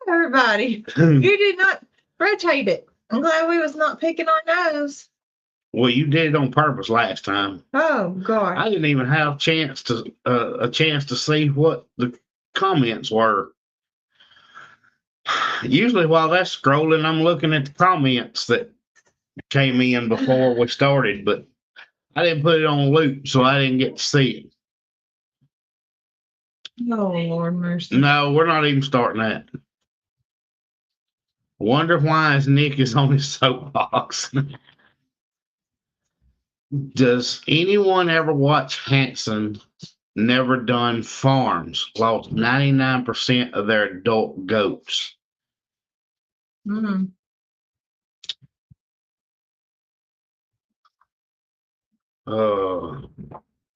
everybody. You did not rotate it. I'm glad we was not picking our nose. Well, you did it on purpose last time. Oh God. I didn't even have a chance to see what the comments were. Usually, while that's scrolling, I'm looking at the comments that came in before we started, but I didn't put it on loop, so I didn't get to see it. Oh Lord mercy. No, we're not even starting that. Wonder why his Nick is on his soapbox. Does anyone ever watch Hanson Never Done Farms? Lost 99% of their adult goats. Mm.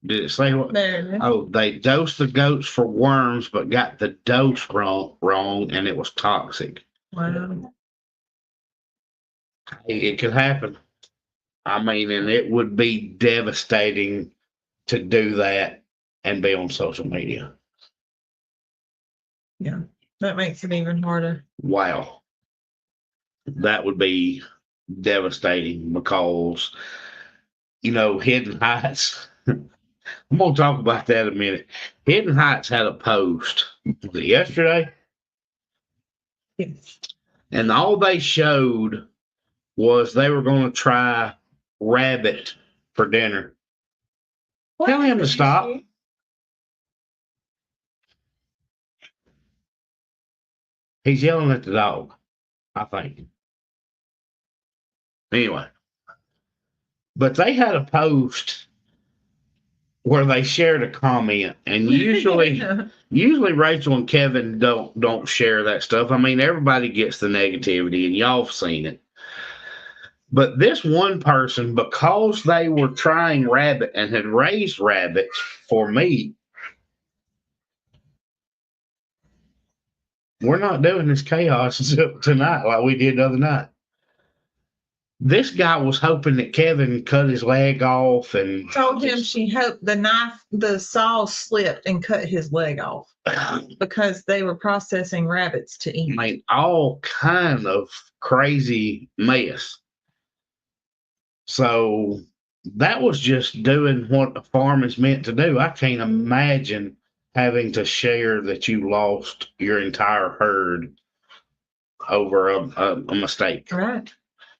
Did it say what? There it is. Oh, they dosed the goats for worms, but got the dose wrong, and it was toxic. Wow. It could happen. I mean, and it would be devastating to do that and be on social media. Yeah, that makes it even harder. Wow. That would be devastating because, Hidden Heights. I'm going to talk about that in a minute. Hidden Heights had a post yesterday, Yes. and all they showed was they were going to try rabbit for dinner. Tell him to stop. He's yelling at the dog, I think. Anyway, but they had a post where they shared a comment, and usually Rachel and Kevin don't share that stuff. I mean, everybody gets the negativity, and y'all have seen it. But this one person, because they were trying rabbit and had raised rabbits for meat, we're not doing this chaos tonight like we did the other night. This guy was hoping that Kevin cut his leg off and told him she hoped the saw slipped and cut his leg off because they were processing rabbits to eat. I mean, all kind of crazy mess. So that was just doing what a farm is meant to do. I can't imagine having to share that you lost your entire herd over a mistake. Right.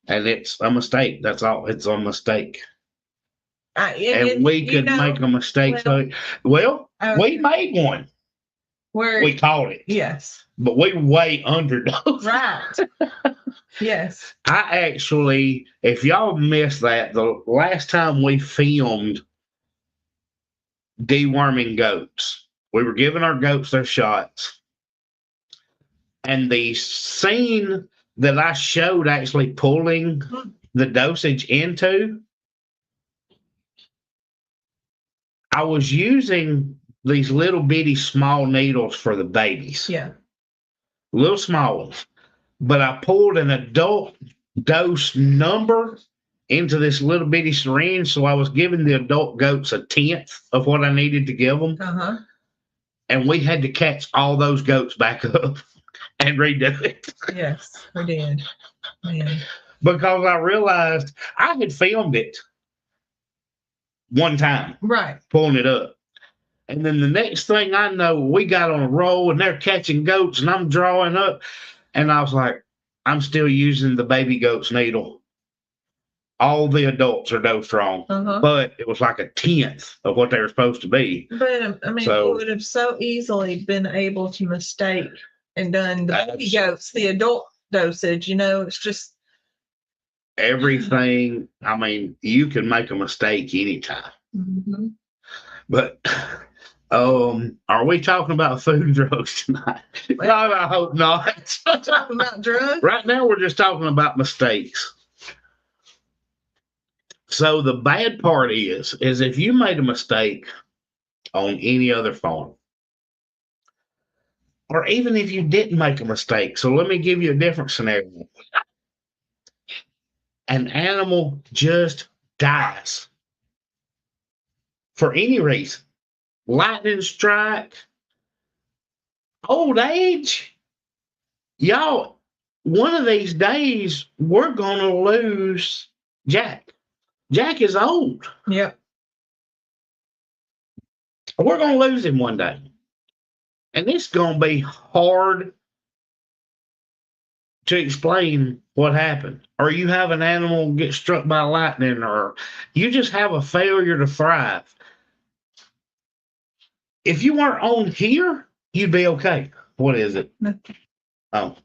And it's a mistake. That's all. It's a mistake. And we could make a mistake. We made one. We caught it. Yes. But we way underdosed. Right. Yes. I actually, if y'all missed that, the last time we filmed deworming goats, we were giving our goats their shots. And the scene that I showed actually pulling the dosage into, I was using these little bitty small needles for the babies. Yeah. Little small ones. But I pulled an adult dose number into this little bitty syringe, so I was giving the adult goats a tenth of what I needed to give them. Uh-huh. And we had to catch all those goats back up and redo it. Yes, we did. Man. Because I realized I had filmed it one time. Right. Pulling it up. And then the next thing I know, we got on a roll and they're catching goats and I'm drawing up. And I was like, I'm still using the baby goat's needle. All the adults are dosed wrong, but it was like a tenth of what they were supposed to be. But I mean, you would have so easily been able to mistake and done the baby goats, the adult dosage. It's just everything. I mean, you can make a mistake anytime. Mm-hmm. But are we talking about food and drugs tonight? Well, I hope not. Talking about drugs? Right now, we're just talking about mistakes. So the bad part is if you made a mistake on any other farm, or even if you didn't make a mistake. So let me give you a different scenario. An animal just dies for any reason. Lightning strike, old age, Y'all, one of these days, we're going to lose Jack. Jack is old. Yep. We're going to lose him one day. And it's going to be hard to explain what happened. Or you have an animal get struck by lightning, or you just have a failure to thrive. If you weren't on here, you'd be okay. What is it? Oh.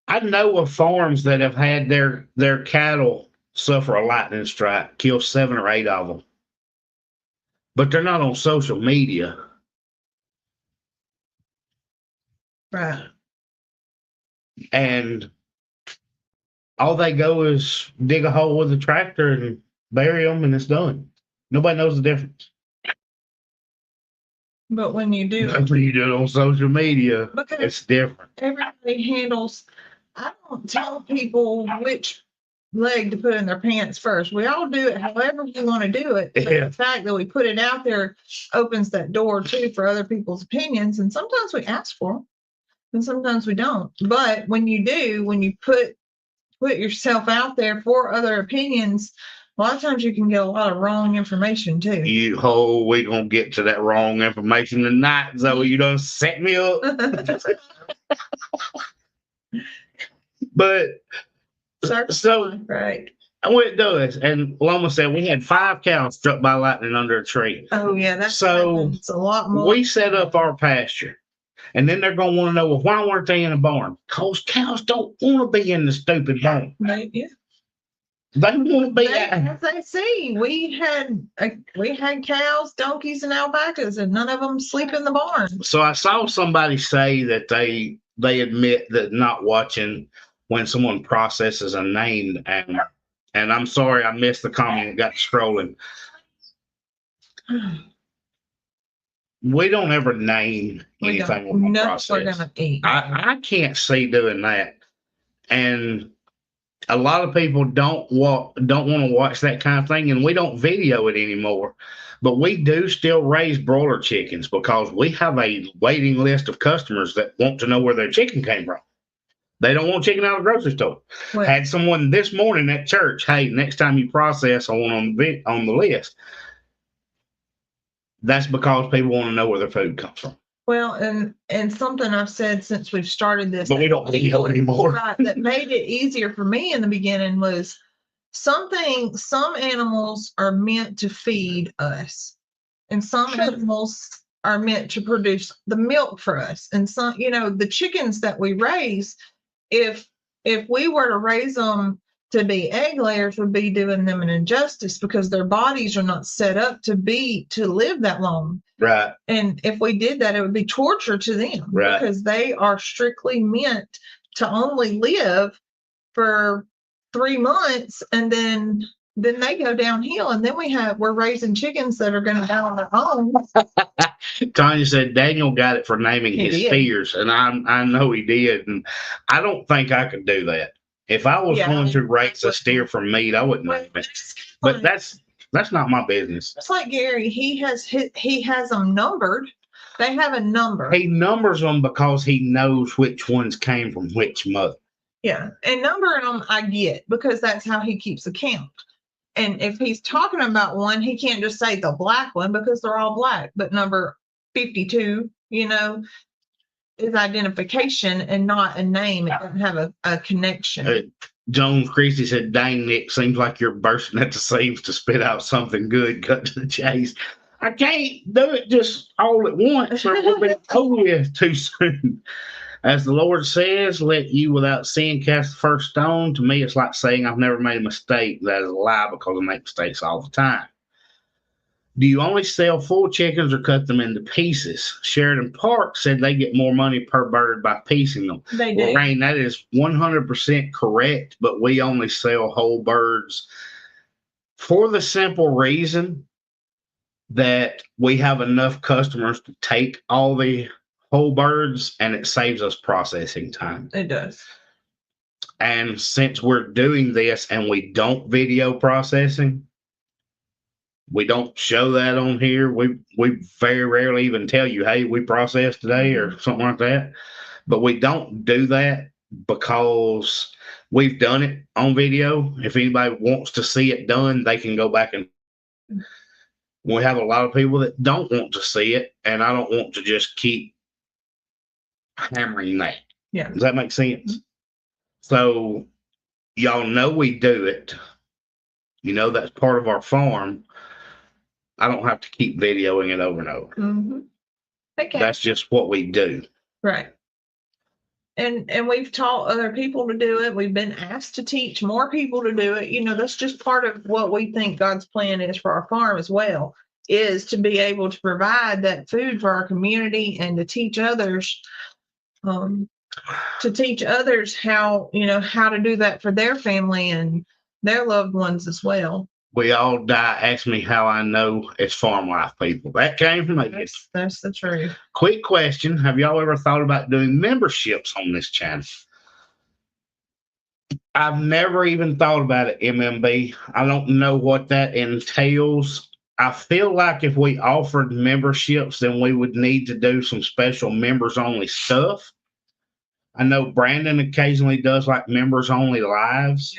I know of farms that have had their cattle suffer a lightning strike, kill 7 or 8 of them. But they're not on social media. Right. And all they go is dig a hole with a tractor and bury them, and it's done. Nobody knows the difference. But when you do, When you do it on social media, because it's different. everybody handles, I don't tell people which leg to put in their pants first. We all do it however we want to do it. But Yeah. the fact that we put it out there opens that door too for other people's opinions. And sometimes we ask for them and sometimes we don't. But when you do, when you put yourself out there for other opinions, a lot of times you can get a lot of wrong information too. We're going to get to that wrong information tonight, Zoe. You done set me up. But so right. what it does, and Loma said we had 5 cows struck by lightning under a tree. Oh yeah, that's so it's a lot more. We set up our pasture, and then they're going to want to know, well, why weren't they in a barn? Because cows don't want to be in the stupid barn. Yeah. They want to be as they see. We had cows, donkeys, and alpacas, and none of them sleep in the barn. So I saw somebody say that they admit that not watching when someone processes a named animal. And I'm sorry I missed the comment. It got scrolling. We don't ever name anything we're gonna process. We're gonna eat. I can't see doing that. And a lot of people don't want to watch that kind of thing, and we don't video it anymore. But we do still raise broiler chickens because we have a waiting list of customers that want to know where their chicken came from. They don't want chicken out of the grocery store. Well, had someone this morning at church, hey, next time you process, I want on the list. That's because people want to know where their food comes from. Well, and something I've said since we've started this, but we don't video anymore. Right, that made it easier for me in the beginning was some animals are meant to feed us, and some animals are meant to produce the milk for us. And some, the chickens that we raise, if we were to raise them to be egg layers, would be doing them an injustice because their bodies are not set up to live that long. Right. And if we did that, it would be torture to them. Right. Because they are strictly meant to only live for 3 months, and then they go downhill, and then we're raising chickens that are going to die on their own. Tanya said Daniel got it for naming his steers, and I know he did, and I don't think I could do that. If I was going to raise a steer for meat, I wouldn't name it. But that's not my business. It's like Gary. He has them numbered. They have a number. He numbers them because he knows which ones came from which mother. Yeah, and numbering them I get because that's how he keeps a count. And if he's talking about one, he can't just say the black one because they're all black. But number 52, is identification and not a name. It doesn't have a connection. Jones Christie said, dang, Nick, seems like you're bursting at the seams to spit out something good. Cut to the chase. I can't do it just all at once, or we'll be over with too soon. As the Lord says, let you without sin cast the first stone. To me, it's like saying I've never made a mistake. That is a lie because I make mistakes all the time. Do you only sell full chickens or cut them into pieces? Sheridan Park said they get more money per bird by piecing them. They do. Well, Rain, that is 100% correct, but we only sell whole birds for the simple reason that we have enough customers to take all the whole birds, and it saves us processing time. It does. And since we're doing this and we don't video processing, We don't show that on here. We very rarely even tell you, hey, we processed today or something like that. But we don't do that because we've done it on video. If anybody wants to see it done, they can go back and we have a lot of people that don't want to see it, and I don't want to just keep hammering that. Yeah. Does that make sense? So y'all know we do it. You know that's part of our farm. I don't have to keep videoing it over and over. Mm-hmm. Okay. That's just what we do. Right. And we've taught other people to do it. We've been asked to teach more people to do it. You know, that's just part of what we think God's plan is for our farm as well, is to be able to provide that food for our community and to teach others, how, how to do that for their family and their loved ones as well. We all die. Ask me how I know it's farm life, people. That came from me. That's the truth. Quick question. Have y'all ever thought about doing memberships on this channel? I've never even thought about it, MMB. I don't know what that entails. I feel like if we offered memberships, then we would need to do some special members-only stuff. I know Brandon occasionally does like members-only lives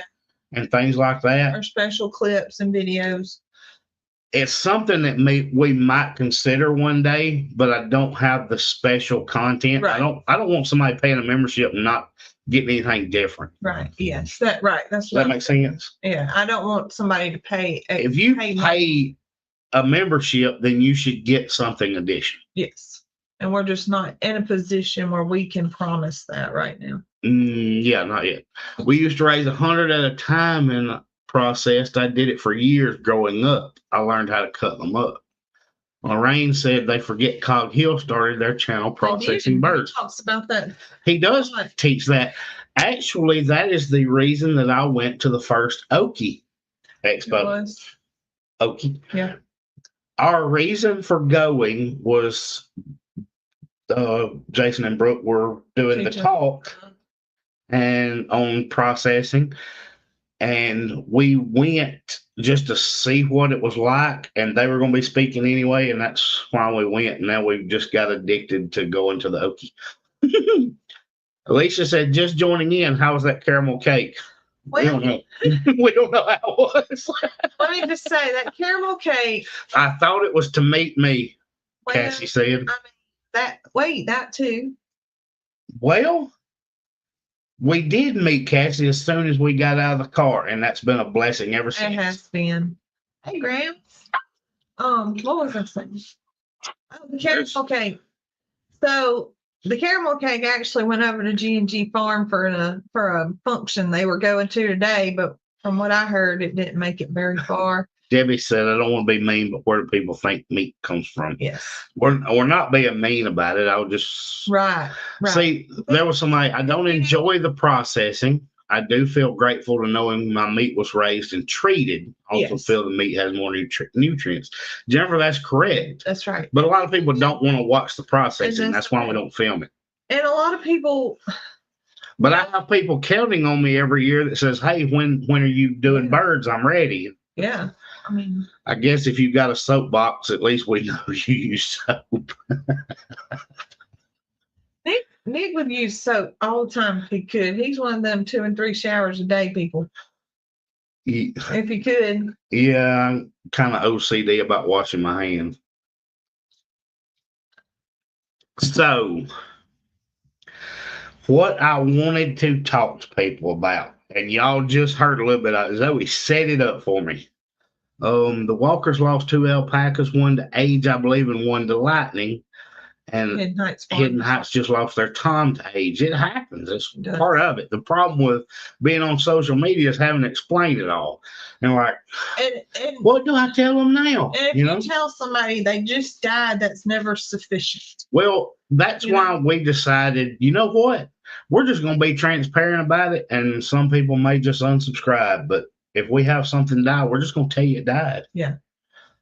and things like that. Or special clips and videos. It's something that we might consider one day, but I don't have the special content. Right. I don't want somebody paying a membership and not getting anything different. Right. Yes. That's Does that make sense? Yeah. I don't want somebody to pay. If you pay a membership, then you should get something additional. Yes. And we're just not in a position where we can promise that right now. Yeah, not yet. We used to raise 100 at a time and processed. I did it for years growing up. I learned how to cut them up. Lorraine said they forget Cog Hill started their channel processing birds. He talks about that. He does teach that. Actually, that is the reason that I went to the first Okie Expo. Okie. Yeah. Our reason for going was Jason and Brooke were doing the talk and on processing. And we went just to see what it was like, and they were going to be speaking anyway, and that's why we went. And now we've just got addicted to going to the Okie. Alicia said, just joining in. How was that caramel cake? Well, we don't know. We don't know how it was. Let me just say that caramel cake. I thought it was to meet me, Cassie said. That too. Well, we did meet Cassie as soon as we got out of the car, and that's been a blessing ever since. It has been. Hey, Graham. What was I saying? Oh, the caramel cake. So the caramel cake actually went over to G&G Farm for a function they were going to today, but from what I heard, it didn't make it very far. Debbie said, I don't want to be mean, but where do people think meat comes from? Yes. We're not being mean about it. I'll just right. See, there was somebody, I don't enjoy the processing. I do feel grateful to knowing my meat was raised and treated. Also feel the meat has more nutrients. Jennifer, that's correct. That's right. But a lot of people don't want to watch the processing. That's why we don't film it. And a lot of people. But I have people counting on me every year that says, hey, when are you doing birds? I'm ready. Yeah. I mean, I guess if you've got a soapbox, at least we know you use soap. Nick would use soap all the time if he could. He's one of them 2 and 3 showers a day people. If he could. Yeah, I'm kind of OCD about washing my hands. So, what I wanted to talk to people about, and y'all just heard a little bit of it, Zoe set it up for me. The Walkers lost 2 alpacas, one to age, I believe, and one to lightning. And Hidden Heights just lost their Tom to age. It happens. It's part of it. The problem with being on social media is having to explain it all. And like, what do I tell them now? And if you tell somebody they just died, that's never sufficient. Well, that's why we decided, you know what? We're just going to be transparent about it. And some people may just unsubscribe. But if we have something die, we're just going to tell you it died. Yeah.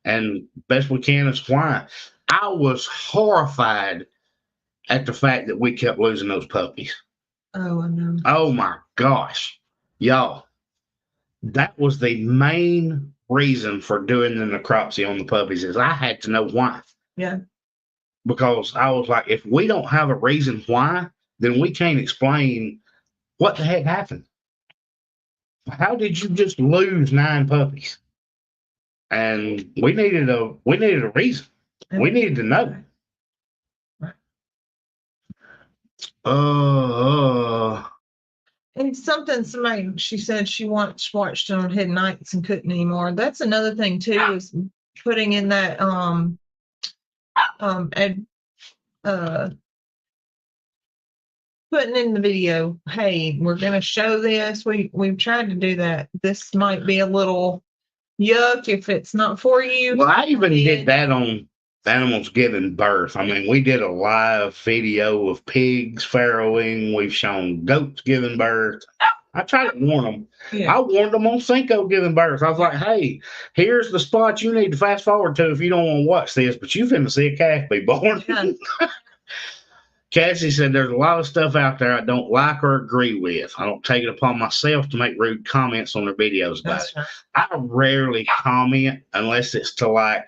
And best we can is why. I was horrified at the fact that we kept losing those puppies. Oh, I know. Oh my gosh. Y'all, that was the main reason for doing the necropsy on the puppies is I had to know why. Yeah. Because I was like, if we don't have a reason why, then we can't explain what the heck happened. How did you just lose 9 puppies? And we needed a reason. We needed to know. And somebody, she said she once watched it on Hidden Nights and couldn't anymore. That's another thing too, is putting in that putting in the video, hey, we're gonna show this. We've tried to do that. This might be a little yuck if it's not for you. Well, I even did that on animals giving birth. I mean, we did a live video of pigs farrowing. We've shown goats giving birth. I tried to warn them. Yeah. I warned them on Cinco giving birth. I was like, hey, here's the spot you need to fast forward to if you don't want to watch this, but you finna see a calf be born. Yeah. Cassie said there's a lot of stuff out there I don't like or agree with. I don't take it upon myself to make rude comments on their videos about it. Right. I rarely comment unless it's to like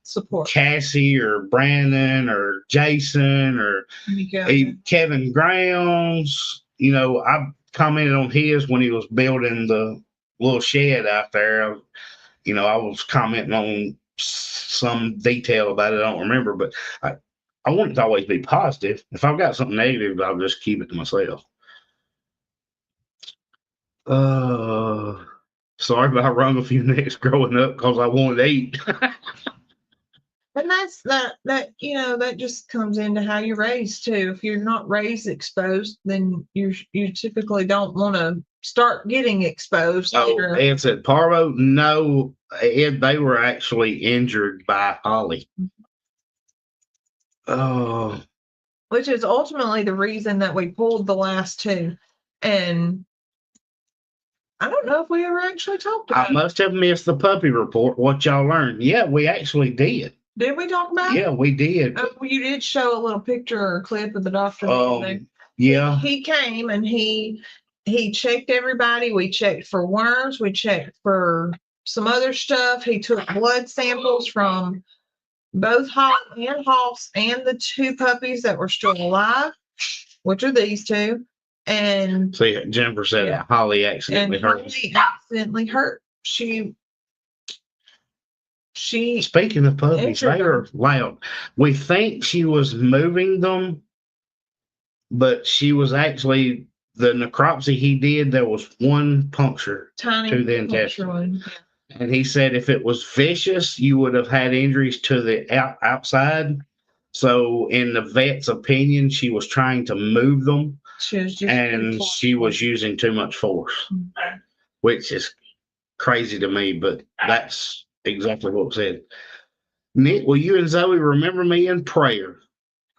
support Cassie or Brandon or Jason or Kevin Grounds. You know, I commented on his when he was building the little shed out there. You know, I was commenting on some detail about it. I don't remember, but I want it to always be positive. If I've got something negative, I'll just keep it to myself. Sorry, but I rung a few necks growing up because I wanted to eat. And that's that that just comes into how you're raised too. If you're not raised exposed, then you typically don't want to start getting exposed. Oh, Ed said Parvo. No, Ed, they were actually injured by Holly. Oh, which is ultimately the reason that we pulled the last 2. And I don't know if we ever actually talked about it. I must have missed the puppy report. What y'all learned? Yeah, we actually did. Did we talk about it? Yeah, we did. Well, you did show a little picture or clip of the doctor. Yeah. He came and he checked everybody. We checked for worms. We checked for some other stuff. He took blood samples from both Holly and Hoss and the 2 puppies that were still alive, which are these 2. And see, Jennifer said Holly accidentally hurt. Holly accidentally hurt. She Speaking of puppies, they are loud. We think she was moving them, but she was actually the necropsy he did. There was one puncture to the intestine. And he said if it was vicious, you would have had injuries to the outside. So, in the vet's opinion, she was trying to move them, she was using too much force, which is crazy to me, but that's exactly what it said. Nick, will you and Zoe remember me in prayer?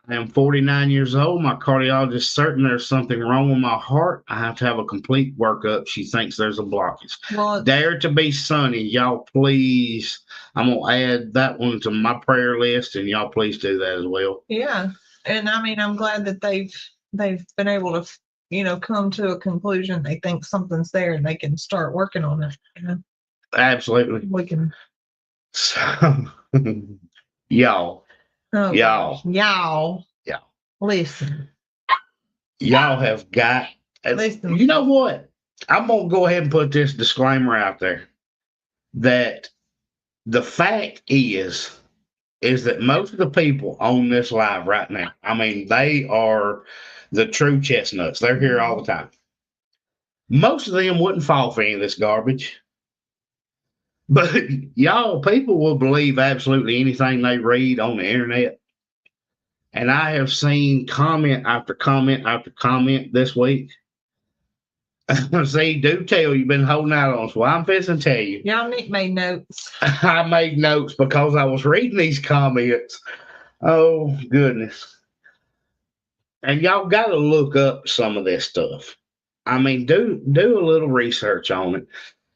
I am 49 years old. My cardiologist is certain there's something wrong with my heart. I have to have a complete workup. She thinks there's a blockage. Well, Dare to be sunny. Y'all please. I'm going to add that one to my prayer list, and y'all please do that as well. Yeah. And I mean, I'm glad that they've been able to, come to a conclusion. They think something's there and they can start working on it. Absolutely. We can. So, y'all. Oh, y'all. Listen. Y'all have got. Listen. You know what? I'm going to go ahead and put this disclaimer out there that the fact is that most of the people on this live right now, I mean, they are the true chestnuts. They're here all the time. Most of them wouldn't fall for any of this garbage. But y'all, people will believe absolutely anything they read on the internet. And I have seen comment after comment after comment this week. See, do tell you've been holding out on us. Well, I'm fixing to tell you. Y'all made notes. I made notes because I was reading these comments. Oh, goodness. And y'all got to look up some of this stuff. I mean, do a little research on it.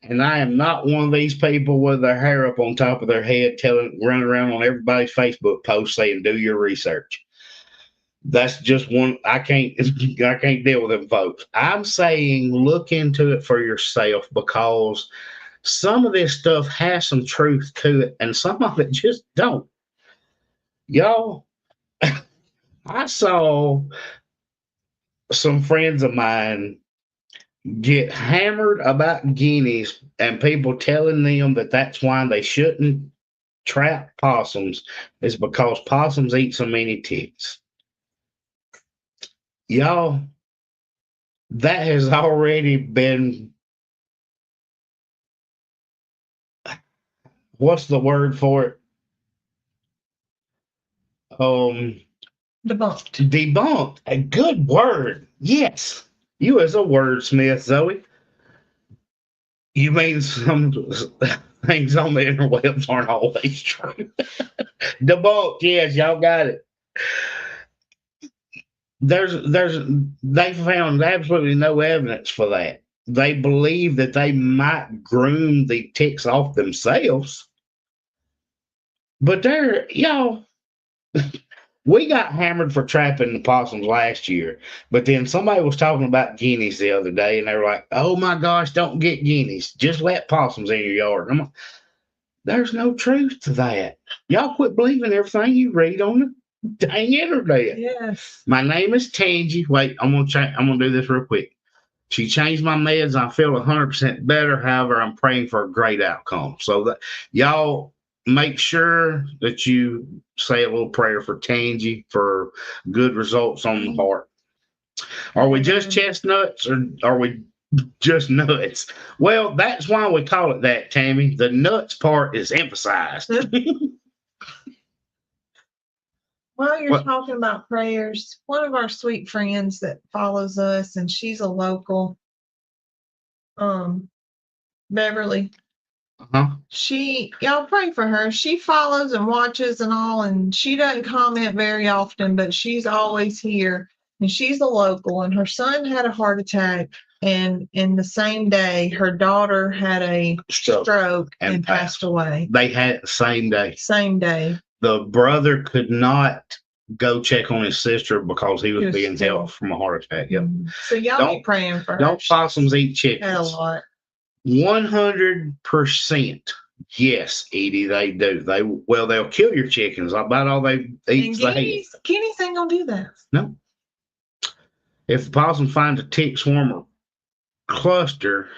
And I am not one of these people with their hair up on top of their head running around on everybody's Facebook post saying, do your research. That's just one. I can't deal with them folks. I'm saying look into it for yourself because some of this stuff has some truth to it, and some of it just don't. Y'all, I saw some friends of mine get hammered about guineas and people telling them that that's why they shouldn't trap possums is because possums eat so many ticks. Y'all, that has already been, what's the word for it? Debunked. Debunked. A good word. Yes. You as a wordsmith, Zoe. You mean some things on the interwebs aren't always true. Debunked. Yes, y'all got it. They found absolutely no evidence for that. They believe that they might groom the ticks off themselves. But y'all, we got hammered for trapping the possums last year. But then somebody was talking about guineas the other day, and they were like, oh my gosh, don't get guineas. Just let possums in your yard. I'm like, there's no truth to that. Y'all quit believing everything you read on the dang internet. Yes. My name is Tangy. Wait, I'm gonna do this real quick. She changed my meds. I feel 100% better. However, I'm praying for a great outcome. So that y'all make sure that you say a little prayer for Tangy for good results on the heart. Are we just chestnuts or are we just nuts? Well, that's why we call it that, Tammy. The nuts part is emphasized. While you're talking about prayers, one of our sweet friends that follows us, and she's a local, Beverly. Y'all pray for her. She follows and watches and all, and she doesn't comment very often, but she's always here. And she's a local, and her son had a heart attack. And in the same day, her daughter had a stroke and passed away. They had it the same day. Same day. The brother could not go check on his sister because he was being helped from a heart attack. Yep. So y'all be praying for her. Don't possums eat chickens. Had a lot. 100%. Yes, Edie, they do. They'll kill your chickens. About all they eat. Guineas ain't gonna do that. No. If the possum finds a tick swarm or cluster,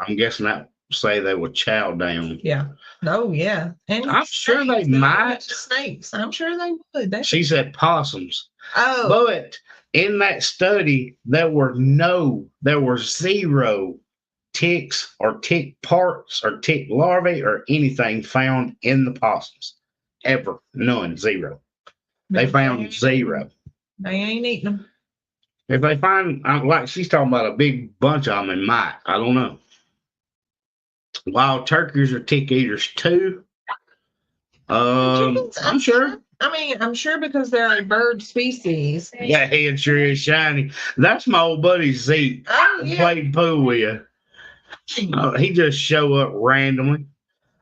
I'm guessing that say they will chow down. Yeah. Oh yeah. And I'm sure they might. Snakes. I'm sure they would. She said possums. Oh. But in that study, there were zero ticks or tick parts or tick larvae or anything found in the possums. Ever. None. Zero. They found zero. They ain't eating them. If they find, like she's talking about a big bunch of them in might. I don't know. Wild turkeys are tick eaters too. I'm sure. I'm sure because they're a bird species. That head sure is shiny. That's my old buddy Zeke. Oh, yeah. Played pool with you. He just show up randomly.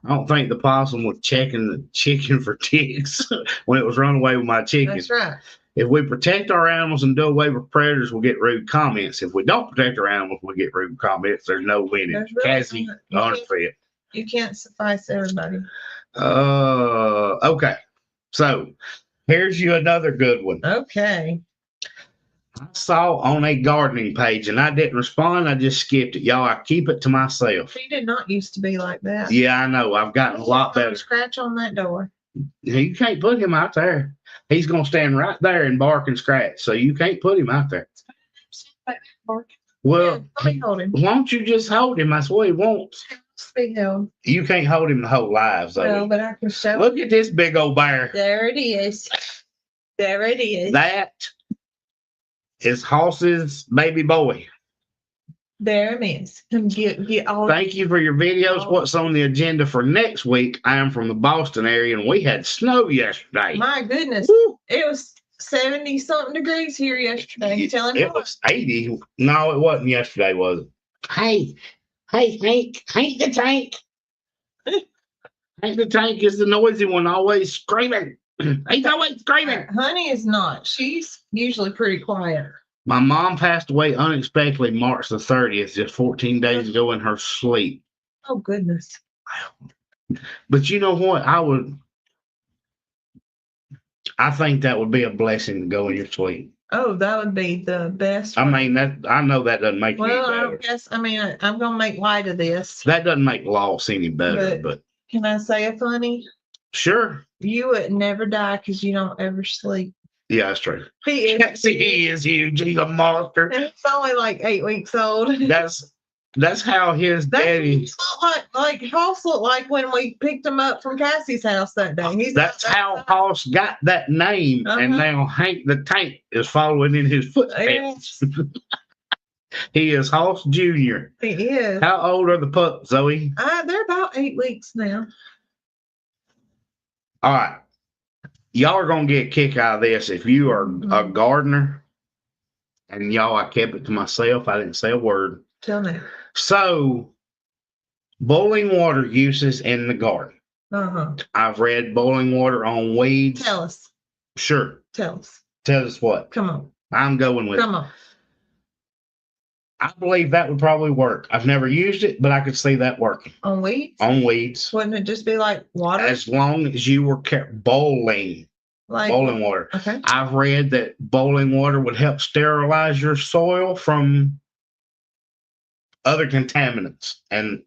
I don't think the possum was checking the chicken for ticks when it was running away with my chicken. That's right. If we protect our animals and do away with predators, we'll get rude comments. If we don't protect our animals, we'll get rude comments. There's no winning. Really Cassie, unfit. You can't suffice everybody. Okay. So here's you another good one. Okay. I saw on a gardening page and I didn't respond. I just skipped it. Y'all, I keep it to myself. He did not used to be like that. Yeah, I know. I've gotten a lot better. Scratch on that door. You can't put him out there. He's going to stand right there and bark and scratch. So you can't put him out there. Well, yeah, hold him. Won't you just hold him? That's what he wants. Be held. You can't hold him the whole life. So no, but I can show. Look at this big old bear. There it is. There it is. That is Hoss's baby boy. There it is. Get all. Thank you for your videos. What's on the agenda for next week? I am from the Boston area, and we had snow yesterday. My goodness, woo. It was 70-something degrees here yesterday. You telling me it was 80. No, it wasn't yesterday, was it? Hey, Hank the tank. Hank the tank is the noisy one, always screaming. He's always screaming. Honey is not. She's usually pretty quiet. My mom passed away unexpectedly March the 30th, just 14 days ago in her sleep. Oh goodness. But you know what? I think that would be a blessing to go in your sleep. Oh, that would be the best. I mean, I know that doesn't make you any Well, I better. don't guess. I mean, I'm gonna make light of this. That doesn't make loss any better, but Can I say a funny? sure. You would never die because you don't ever sleep. Yeah, that's true. He is. Yes, he is huge. He's a monster. And he's only like 8 weeks old. That's how his daddy. Like Hoss looked like when we picked him up from Cassie's house that day. That's how Hoss got that name, and now Hank the Tank is following in his footsteps. Yes. He is Hoss Jr. He is. How old are the pups, Zoe? They're about 8 weeks now. All right. Y'all are going to get a kick out of this. If you are a gardener, and y'all, I kept it to myself. I didn't say a word. Till now. So, boiling water uses in the garden. Uh-huh. I've read boiling water on weeds. Tell us. Sure. Tell us. Tell us what? Come on. I'm going with Come on. I believe that would probably work. I've never used it, but I could see that working. On weeds? On weeds. Wouldn't it just be like water? As long as you were boiling. Like boiling water. Okay. I've read that boiling water would help sterilize your soil from other contaminants and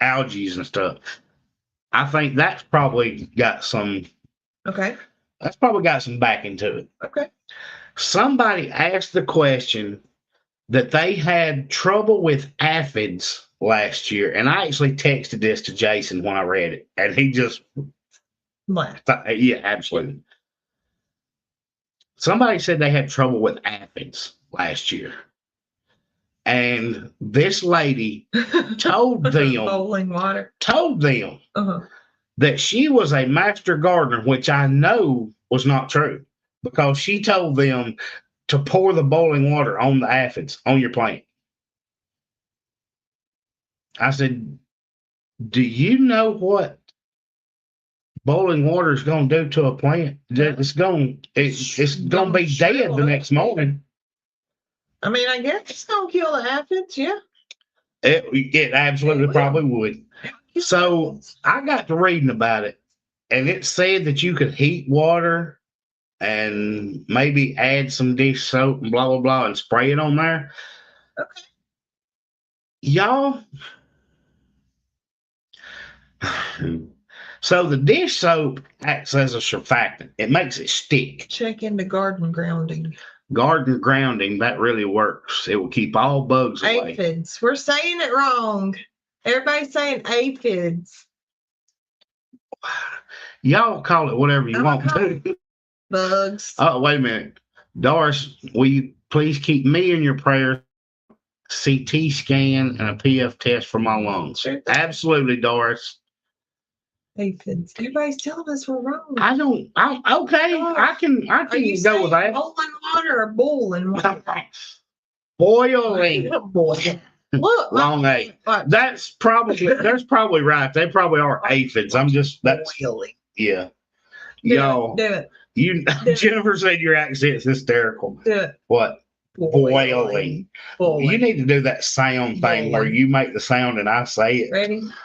algae and stuff. I think that's probably got some. Okay. That's probably got some backing to it. Okay. Somebody asked the question that they had trouble with aphids last year, and I actually texted this to Jason when I read it, and he just laughed. Yeah, absolutely. Somebody said they had trouble with aphids last year. And this lady told them boiling water. Told them that she was a master gardener, which I know was not true, because she told them to pour the boiling water on the aphids on your plant. I said, do you know what boiling water is going to do to a plant? It's going to be dead the next morning. I mean, I guess it's going to kill the aphids, yeah. It absolutely probably would. So I got to reading about it, and it said that you could heat water and maybe add some dish soap and blah, blah, blah, and spray it on there. Okay. Y'all. So the dish soap acts as a surfactant. It makes it stick. Check into garden grounding. Garden grounding, that really works. It will keep all bugs away. Aphids. We're saying it wrong. Everybody's saying aphids. Y'all call it whatever you want to. Bugs. Oh, wait a minute. Doris, will you please keep me in your prayers? CT scan and a PF test for my lungs. Sure. Absolutely, Doris. Aphids. Everybody's telling us we're wrong. I'm okay. Oh, I can go with that. Boiling water or boiling water? Boiling. Boiling. Look, long A. That's probably right. They probably are aphids. I'm just boiling. Yeah. Y'all. Do it. Jennifer said your accent's hysterical. Do it. What? Boiling. You need to do that sound thing where you make the sound and I say it.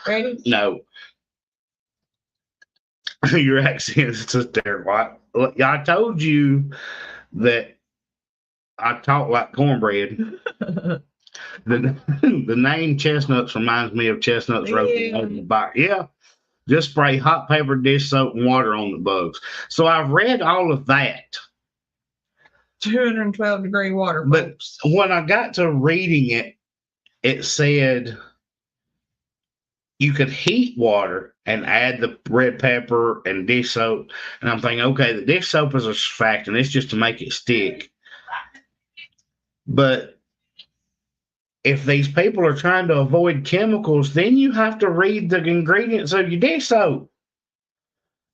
Ready? No. Your accent is hysterical. I told you that I talk like cornbread. The name chestnuts reminds me of chestnuts roasted over the fire. Yeah. Just spray hot pepper, dish soap, and water on the bugs. So I've read all of that. 212-degree water. But when I got to reading it, it said you could heat water and add the red pepper and dish soap. And I'm thinking, okay, the dish soap is a surfactant. It's just to make it stick. But if these people are trying to avoid chemicals, then you have to read the ingredients of your dish soap.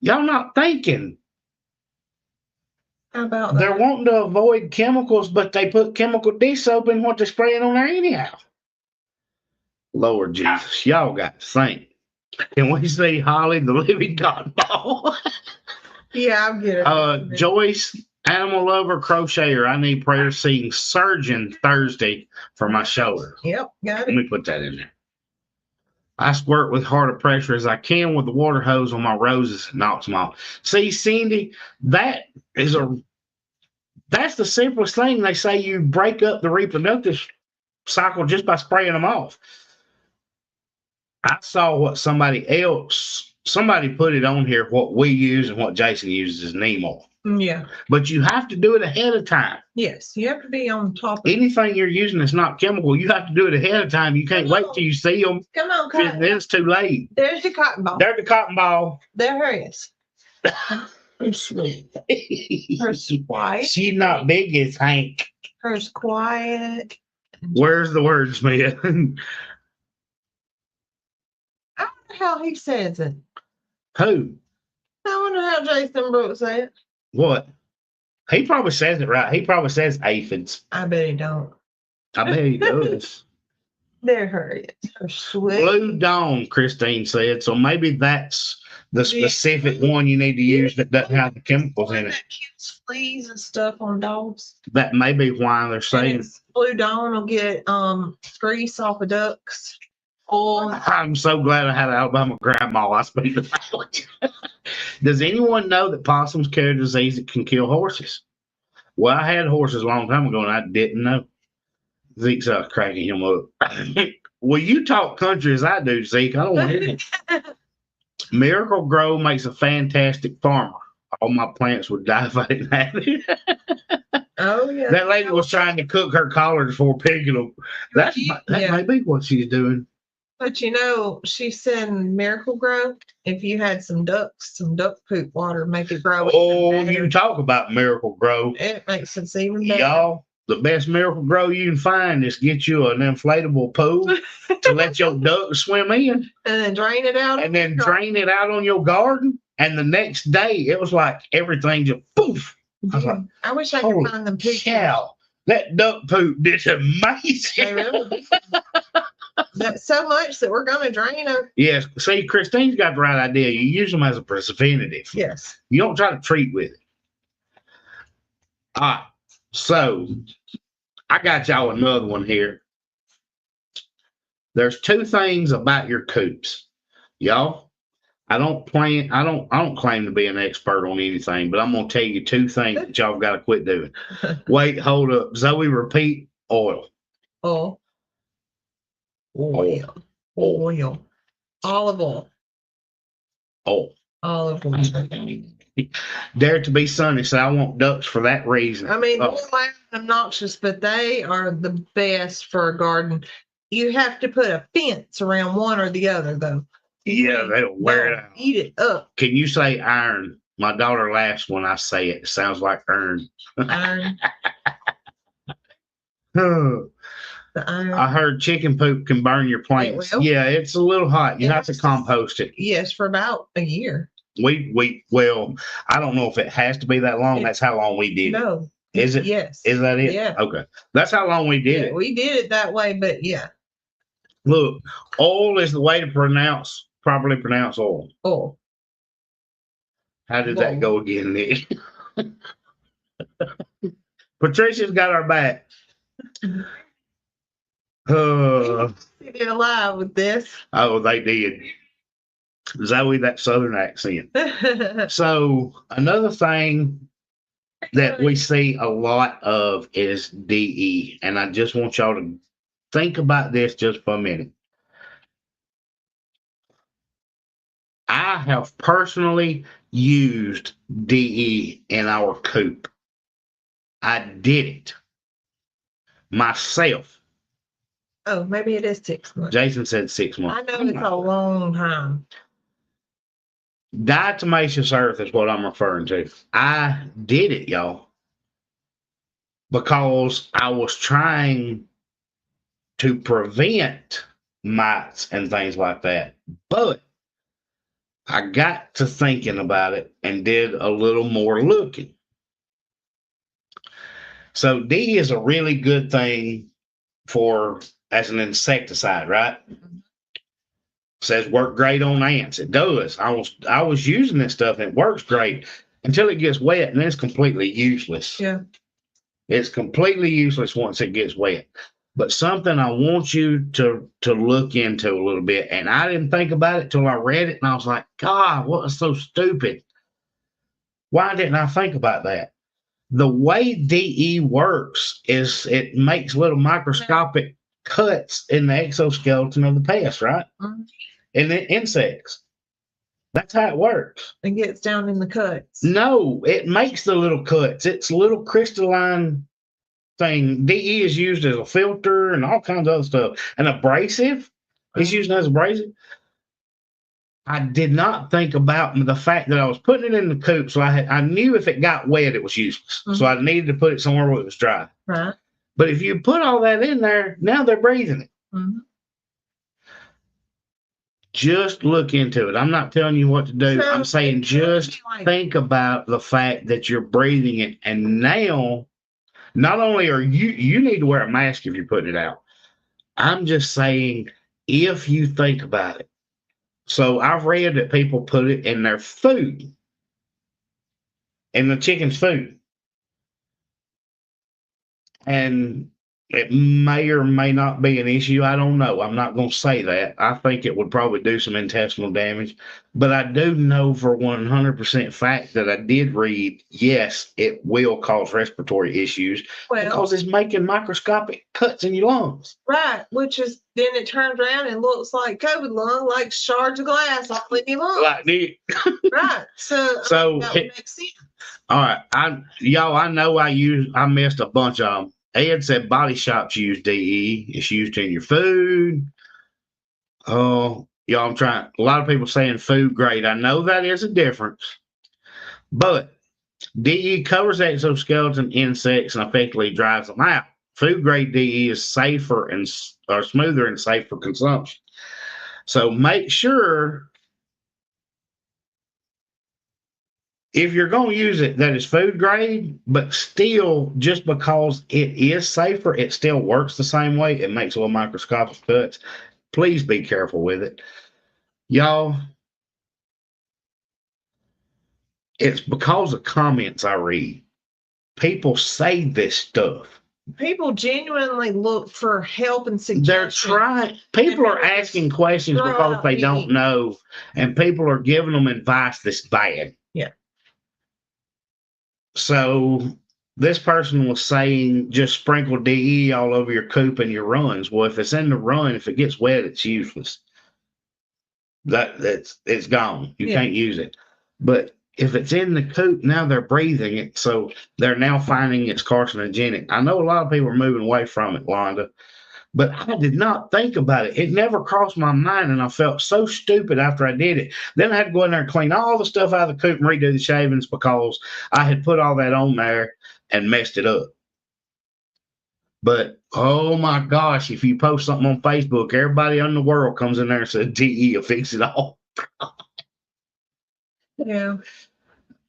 Y'all not thinking. How about that? They're wanting to avoid chemicals, but they put chemical dish soap in what they're spraying on there anyhow. Lord Jesus, y'all got to think. Can we see Holly the living cotton ball? Yeah, I'll get it. Joyce, animal lover, crocheter. I need prayer seeing surgeon Thursday for my shoulder. Yep, got it. Let me put that in there. I squirt with hard of pressure as I can with the water hose on my roses and knocks them off. See, Cindy, that is that's the simplest thing. They say you break up the reproductive cycle just by spraying them off. I saw what somebody put it on here, what we use and what Jason uses is neem oil. Yeah. But you have to do it ahead of time. Yes, you have to be on top of anything you're using that's not chemical. You have to do it ahead of time. You can't wait till you see them. Come on, Then it's too late. There's your cotton ball. There's the cotton ball. There her is. Her's sweet. Her's quiet. She's not big as Hank. Her's quiet. Where's the wordsmith? I wonder how he says it. Who? I wonder how Jason Brooks says it. What? He probably says it right. He probably says aphids. I bet he don't. I bet he does. There her is. Her sweet. Blue Dawn, Christine said. So maybe that's the specific one you need to use that doesn't have the chemicals in it. That kills fleas and stuff on dogs. That may be why they're saying. Blue Dawn will get grease off of ducks. Oil. I'm so glad I had an Alabama grandma. I speak the language. Does anyone know that possums carry a disease that can kill horses? Well, I had horses a long time ago and I didn't know. Zeke's cracking him up. Well, you talk country as I do, Zeke. I don't want to hear it. Miracle Grow makes a fantastic farmer. All my plants would die if I didn't have it. Oh, yeah. That lady was trying to cook her collards before picking them. That may be what she's doing. But she said in Miracle Grow, if you had some duck poop water, make it grow. Oh, you talk about Miracle Grow. It makes it even better. Y'all, the best Miracle Grow you can find is get you an inflatable pool to let your ducks swim in. And then drain it out. And then drain it out on your garden. And the next day, it was like everything just poof. I wish I could find them pictures. Cow, that duck poop did amazing. They really did. That's so much that we're going to drain them. Yes. See, Christine's got the right idea. You use them as a preventative. Yes. You don't try to treat with it. All right. So I got y'all another one here. There's two things about your coops. Y'all, I don't claim to be an expert on anything, but I'm gonna tell you two things that y'all gotta quit doing. Wait, hold up. Zoe, repeat oil. Oil. Olive oil. Olive oil. Dare to be sunny. So I want ducks for that reason. I mean, they're loud and obnoxious, but they are the best for a garden. You have to put a fence around one or the other, though. Yeah, they'll wear it out. Eat it up. Can you say iron? My daughter laughs when I say it. It sounds like iron. Iron. The iron. I heard chicken poop can burn your plants. Yeah, it's a little hot. You have to compost it. Yes, for about a year. Well, I don't know if it has to be that long. That's how long we did it. No. Is it? Yes. Is that it? Yeah. Okay. That's how long we did it. We did it that way, but yeah. Look, oil is the way to properly pronounce oil. Oil. How did that go again, Nick? Patricia's got our back. They did a live with this. Oh, they did. Zoe, that southern accent. So another thing that we see a lot of is DE. And I just want y'all to think about this just for a minute. I have personally used DE in our coop. I did it myself. Oh, maybe it is 6 months. Jason said 6 months. I know it's a long time. Diatomaceous earth is what I'm referring to. I did it, y'all, because I was trying to prevent mites and things like that. But I got to thinking about it and did a little more looking. So D is a really good thing as an insecticide, right? Says work great on ants. It does. I was using this stuff and it works great until it gets wet, and then it's completely useless. Yeah. It's completely useless once it gets wet. but something I want you to look into a little bit. And I didn't think about it till I read it, and I was like, God, what was so stupid? Why didn't I think about that? The way DE works is it makes little microscopic cuts in the exoskeleton of the pest, right? Mm-hmm. And the insects. That's how it works. It gets down in the cuts. No, it makes the little cuts. It's a little crystalline thing. DE is used as a filter and all kinds of other stuff. An abrasive is used as abrasive. I did not think about the fact that I was putting it in the coop, so I knew if it got wet, it was useless. Mm-hmm. So I needed to put it somewhere where it was dry. Right. But if you put all that in there, now they're breathing it. Mm-hmm. Just look into it. I'm not telling you what to do. So, I'm saying just think about the fact that you're breathing it. And now, not only are you need to wear a mask if you're putting it out. I'm just saying, if you think about it. So I've read that people put it in their food, in the chicken's food. And it may or may not be an issue. I don't know. I'm not going to say that. I think it would probably do some intestinal damage. But I do know for 100% fact that I did read, yes, it will cause respiratory issues because it's making microscopic cuts in your lungs. Right, which is then it turns around and looks like COVID lung, like shards of glass off in your lungs. Like this. Right. So that would make sense. All right. I know I missed a bunch of them. Ed said body shops use DE. It's used in your food. Oh, y'all, I'm trying. A lot of people saying food grade. I know that is a difference, but DE covers exoskeleton insects and effectively drives them out. Food grade DE is safer and smoother and safe for consumption. So make sure if you're going to use it, that is food grade, but still, just because it is safer, it still works the same way. It makes little microscopic cuts. Please be careful with it. Y'all, it's because of comments I read. People say this stuff. People genuinely look for help and suggestions. They're trying. People are asking questions because they don't know, and people are giving them advice that's bad. Yeah. So this person was saying just sprinkle DE all over your coop and your runs. Well, if it's in the run, if it gets wet, it's useless. It's gone. You can't use it. But if it's in the coop, now they're breathing it, so they're now finding it's carcinogenic. I know a lot of people are moving away from it, Londa, but I did not think about it. It never crossed my mind, and I felt so stupid after I did it. Then I had to go in there and clean all the stuff out of the coop and redo the shavings because I had put all that on there and messed it up. But, oh my gosh, if you post something on Facebook, everybody in the world comes in there and says, DE will fix it all. Yeah.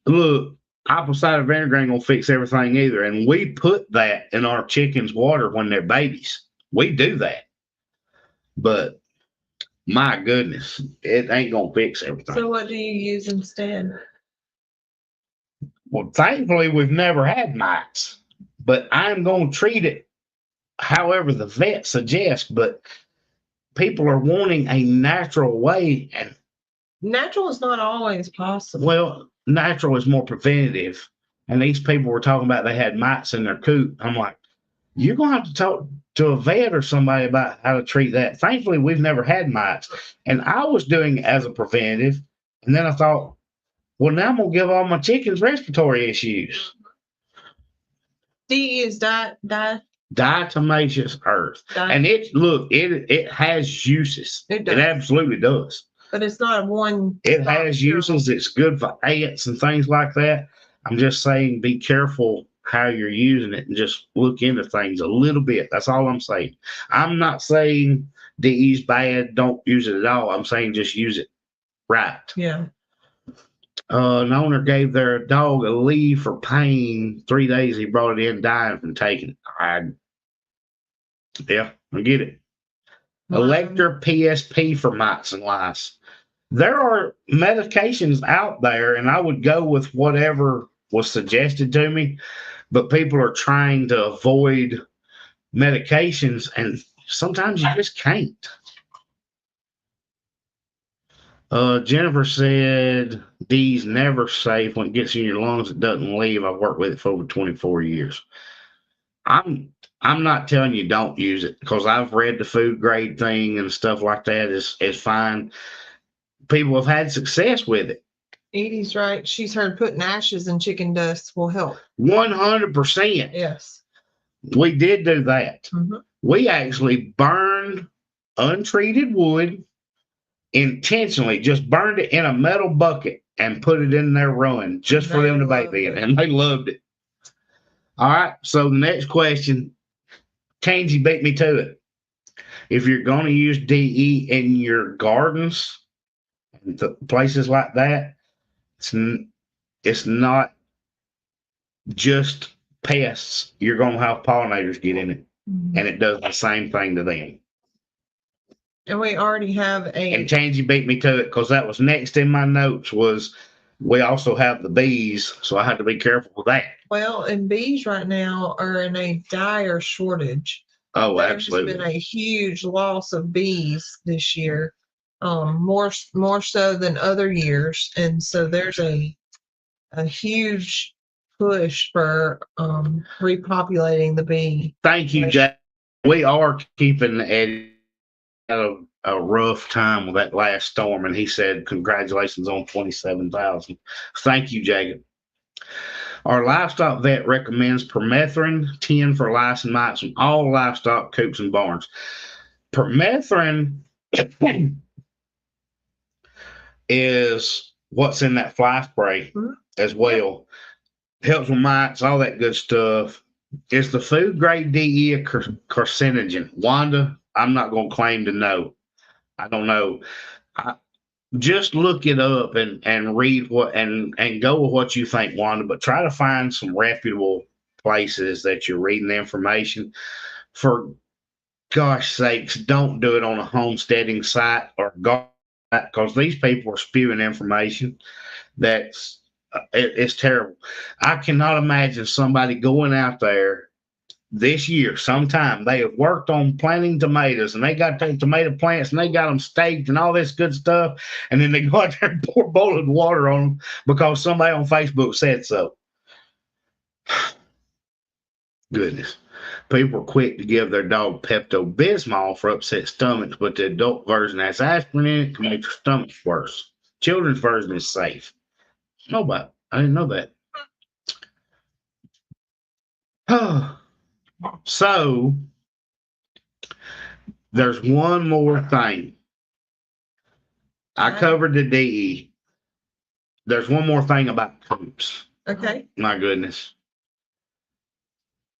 Look, apple cider vinegar ain't gonna fix everything either. And we put that in our chickens' water when they're babies. We do that. But my goodness, it ain't gonna fix everything. So what do you use instead? Well, thankfully we've never had mites, but I'm gonna treat it however the vet suggests. But people are wanting a natural way, and natural is not always possible. Well, natural is more preventative. And these people were talking about they had mites in their coop. I'm like, you're going to have to talk to a vet or somebody about how to treat that. Thankfully, we've never had mites. And I was doing it as a preventative. And then I thought, well, now I'm going to give all my chickens respiratory issues. DE is diatomaceous earth. And it has uses. It absolutely does. But it's not one. It has uses. It's good for ants and things like that. I'm just saying, be careful how you're using it and just look into things a little bit. That's all I'm saying. I'm not saying DE's bad. Don't use it at all. I'm saying just use it right. Yeah. An owner gave their dog a leave for pain. 3 days he brought it in dying from taking it. I get it. Electra PSP for mites and lice. There are medications out there, and I would go with whatever was suggested to me, but people are trying to avoid medications, and sometimes you just can't. Jennifer said D's never safe. When it gets in your lungs, it doesn't leave. I've worked with it for over 24 years. I'm not telling you don't use it, because I've read the food grade thing and stuff like that is fine. People have had success with it. Edie's right. She's heard putting ashes in chicken dust will help. 100%. Yes. We did do that. Mm-hmm. We actually burned untreated wood intentionally, just burned it in a metal bucket and put it in their run just for them to bake in, and they loved it. All right, so the next question, Tangy beat me to it. If you're going to use DE in your gardens and places like that, it's not just pests. You're going to have pollinators get in it, and it does the same thing to them. And we already have And Tangy beat me to it, because that was next in my notes. Was we also have the bees, so I had to be careful with that. Well, and bees right now are in a dire shortage. Oh, There's absolutely. been a huge loss of bees this year, more so than other years, and so there's a huge push for repopulating the bee. Thank you, Jack. We are keeping Eddie at a rough time with that last storm, and he said congratulations on 27,000. Thank you, Jacob. Our livestock vet recommends permethrin 10 for lice and mites in all livestock coops and barns. Permethrin is what's in that fly spray as well. Helps with mites, all that good stuff. Is the food grade DE a carcinogen? Wanda, I'm not going to claim to know. I don't know. Just look it up and read what and go with what you think, Wanda, but try to find some reputable places that you're reading the information. For gosh sakes, don't do it on a homesteading site or because these people are spewing information that's it's terrible. I cannot imagine somebody going out there this year sometime. They have worked on planting tomatoes, and they got their tomato plants, and they got them staked and all this good stuff, and then they go out there and pour boiling water on them because somebody on Facebook said so. Goodness. People are quick to give their dog Pepto-Bismol for upset stomachs, but the adult version has aspirin in it to make their stomachs worse. Children's version is safe. Nobody. I didn't know that. So there's one more thing. I covered the DE. There's one more thing about coops. Okay. My goodness.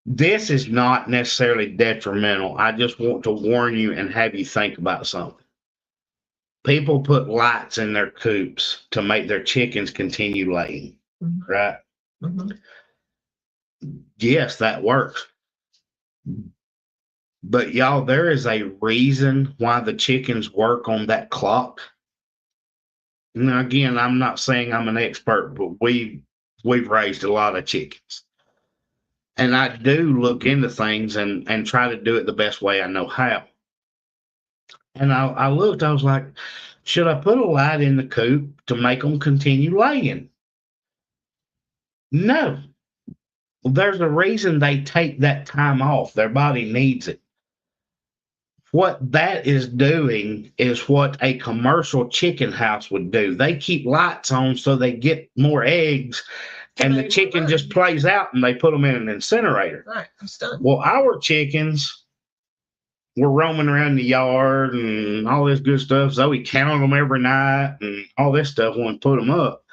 This is not necessarily detrimental. I just want to warn you and have you think about something. People put lights in their coops to make their chickens continue laying, right? Mm-hmm. Yes, that works. But y'all, there is a reason why the chickens work on that clock. Now, again, I'm not saying I'm an expert, but we've raised a lot of chickens. And I do look into things and try to do it the best way I know how. And I looked, I was like, should I put a light in the coop to make them continue laying? No. There's a reason they take that time off. Their body needs it. What that is doing is what a commercial chicken house would do. They keep lights on so they get more eggs, and the chicken just plays out, and they put them in an incinerator. Right. Well, our chickens were roaming around the yard and all this good stuff. So we counted them every night and all this stuff when we put them up.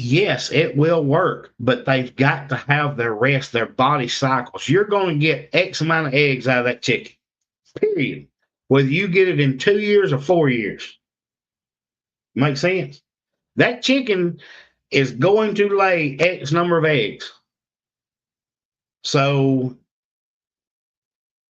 Yes, it will work, but they've got to have their rest, their body cycles. You're going to get X amount of eggs out of that chicken, period. Whether you get it in 2 years or 4 years. Makes sense? That chicken is going to lay X number of eggs. So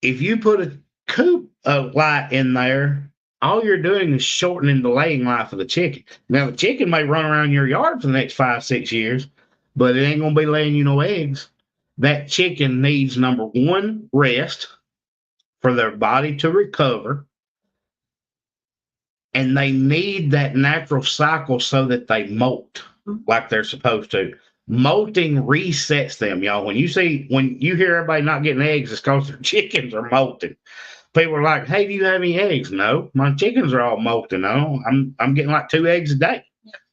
if you put a coop of light in there, all you're doing is shortening the laying life of the chicken. Now, the chicken may run around your yard for the next 5, 6 years, but it ain't going to be laying you no eggs. that chicken needs, number one, rest for their body to recover. And they need that natural cycle so that they molt like they're supposed to. Molting resets them, y'all. When you hear everybody not getting eggs, it's because their chickens are molting. People are like, "Hey, do you have any eggs?" No, my chickens are all molting. No, I'm getting like 2 eggs a day.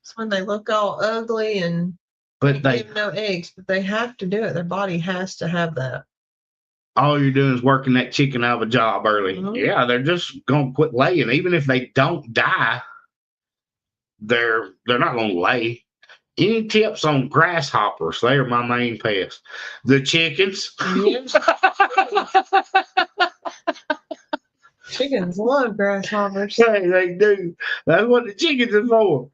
It's when they look all ugly and but they give no eggs, but they have to do it. Their body has to have that. All you're doing is working that chicken out of a job early. Yeah, they're just gonna quit laying. Even if they don't die, they're not gonna lay. Any tips on grasshoppers? They are my main pest. The chickens. Chickens love grasshoppers. Hey, they do. That's what the chickens are for.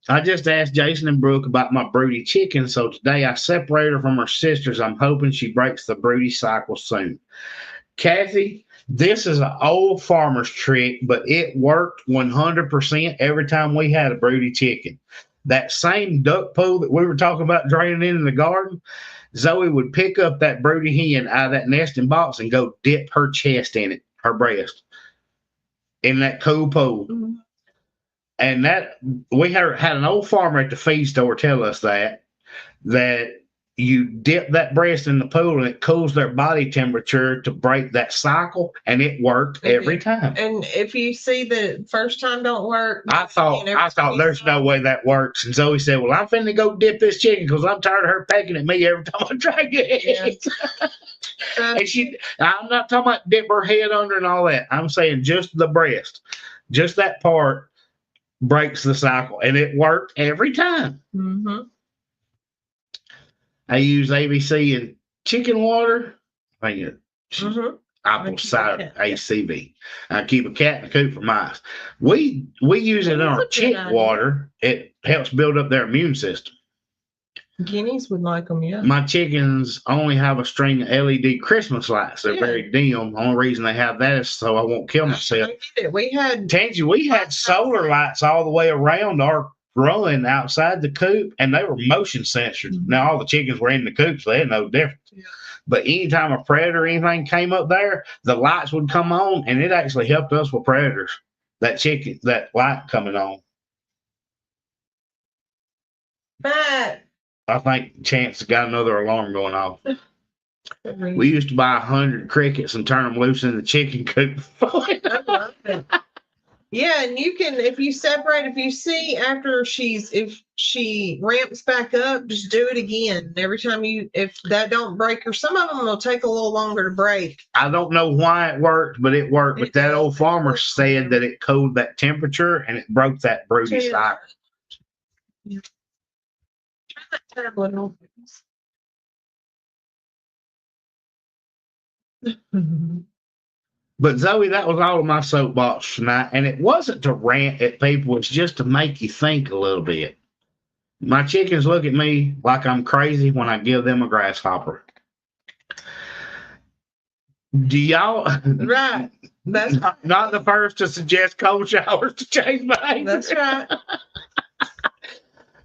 I just asked Jason and Brooke about my broody chicken, so today I separate her from her sisters. I'm hoping she breaks the broody cycle soon. Kathy, this is an old farmer's trick, but it worked 100% every time we had a broody chicken. That same duck pool that we were talking about draining in the garden, Zoe would pick up that broody hen out of that nesting box and go dip her chest in it, her breast, in that cool pool. And that we had an old farmer at the feed store tell us that you dip that breast in the pool and it cools their body temperature to break that cycle, and it worked every time. And if you see the first time don't work, I thought there's no way that works. And Zoe said, "Well, I'm finna go dip this chicken because I'm tired of her pecking at me every time I try to get it." And I'm not talking about dip her head under and all that. I'm saying just the breast, just that part breaks the cycle, and it worked every time. I use ABC and chicken water. I think apple cider ACV. I keep a cat in the coop for mice. We use it in our chick water. It helps build up their immune system. Guineas would like them, yeah. My chickens only have a string of LED Christmas lights. They're very dim. The only reason they have that is so I won't kill myself. We had solar lights all the way around our run outside the coop, and they were motion censored. Now all the chickens were in the coop, so they had no difference. But anytime a predator or anything came up there, the lights would come on, and it actually helped us with predators. That light coming on. But I think Chance got another alarm going off. We used to buy 100 crickets and turn them loose in the chicken coop. Yeah, and you can, if you see after if she ramps back up, just do it again. Every time if that don't break her, some of them will take a little longer to break. I don't know why it worked, but it worked. But that old farmer said that it cooled that temperature and it broke that broody cycle. Yeah. Try that tablet on. But Zoe, that was all of my soapbox tonight, and it wasn't to rant at people. It's just to make you think a little bit. My chickens look at me like I'm crazy when I give them a grasshopper. Do y'all? Right. That's not the first to suggest cold showers to change behavior. That's right.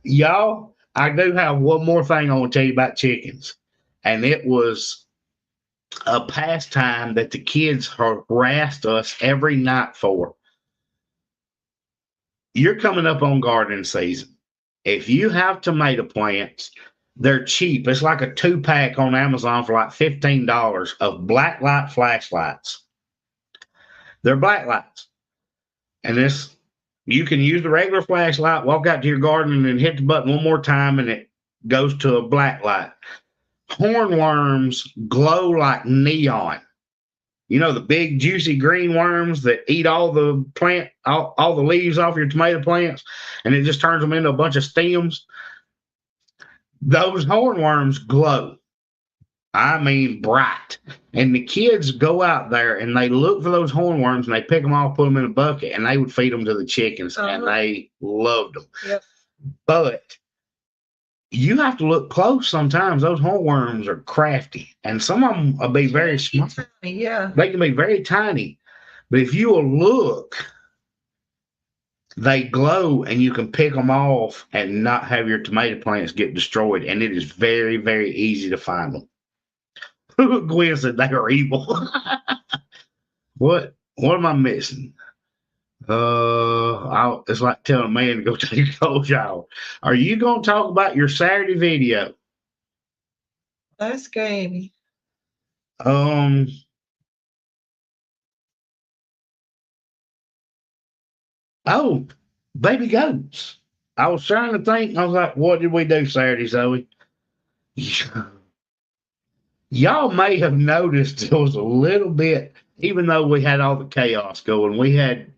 Y'all, I do have one more thing I want to tell you about chickens, and it was a pastime that the kids harassed us every night for. You're coming up on gardening season. If you have tomato plants, they're cheap. It's like a 2-pack on Amazon for like $15 of black light flashlights. They're black lights. And you can use the regular flashlight, walk out to your garden and hit the button one more time and it goes to a black light. Hornworms glow like neon. You know, the big juicy green worms that eat all the all the leaves off your tomato plants, and it just turns them into a bunch of stems. Those hornworms glow. I mean, bright. And the kids go out there and they look for those hornworms and they pick them off, put them in a bucket, and they would feed them to the chickens, and they loved them. Yep. But you have to look close sometimes. Those hornworms are crafty, and some of them will be very small. Yeah. They can be very tiny. But if you will look, they glow, and you can pick them off and not have your tomato plants get destroyed. And it is very, very easy to find them. Gwen said they are evil. What am I missing? It's like telling a man to go take a cold shower. Are you going to talk about your Saturday video? That's game. Um, oh, baby goats. I was trying to think. I was like, what did we do Saturday, Zoe? Y'all may have noticed there was a little bit, even though we had all the chaos going, we had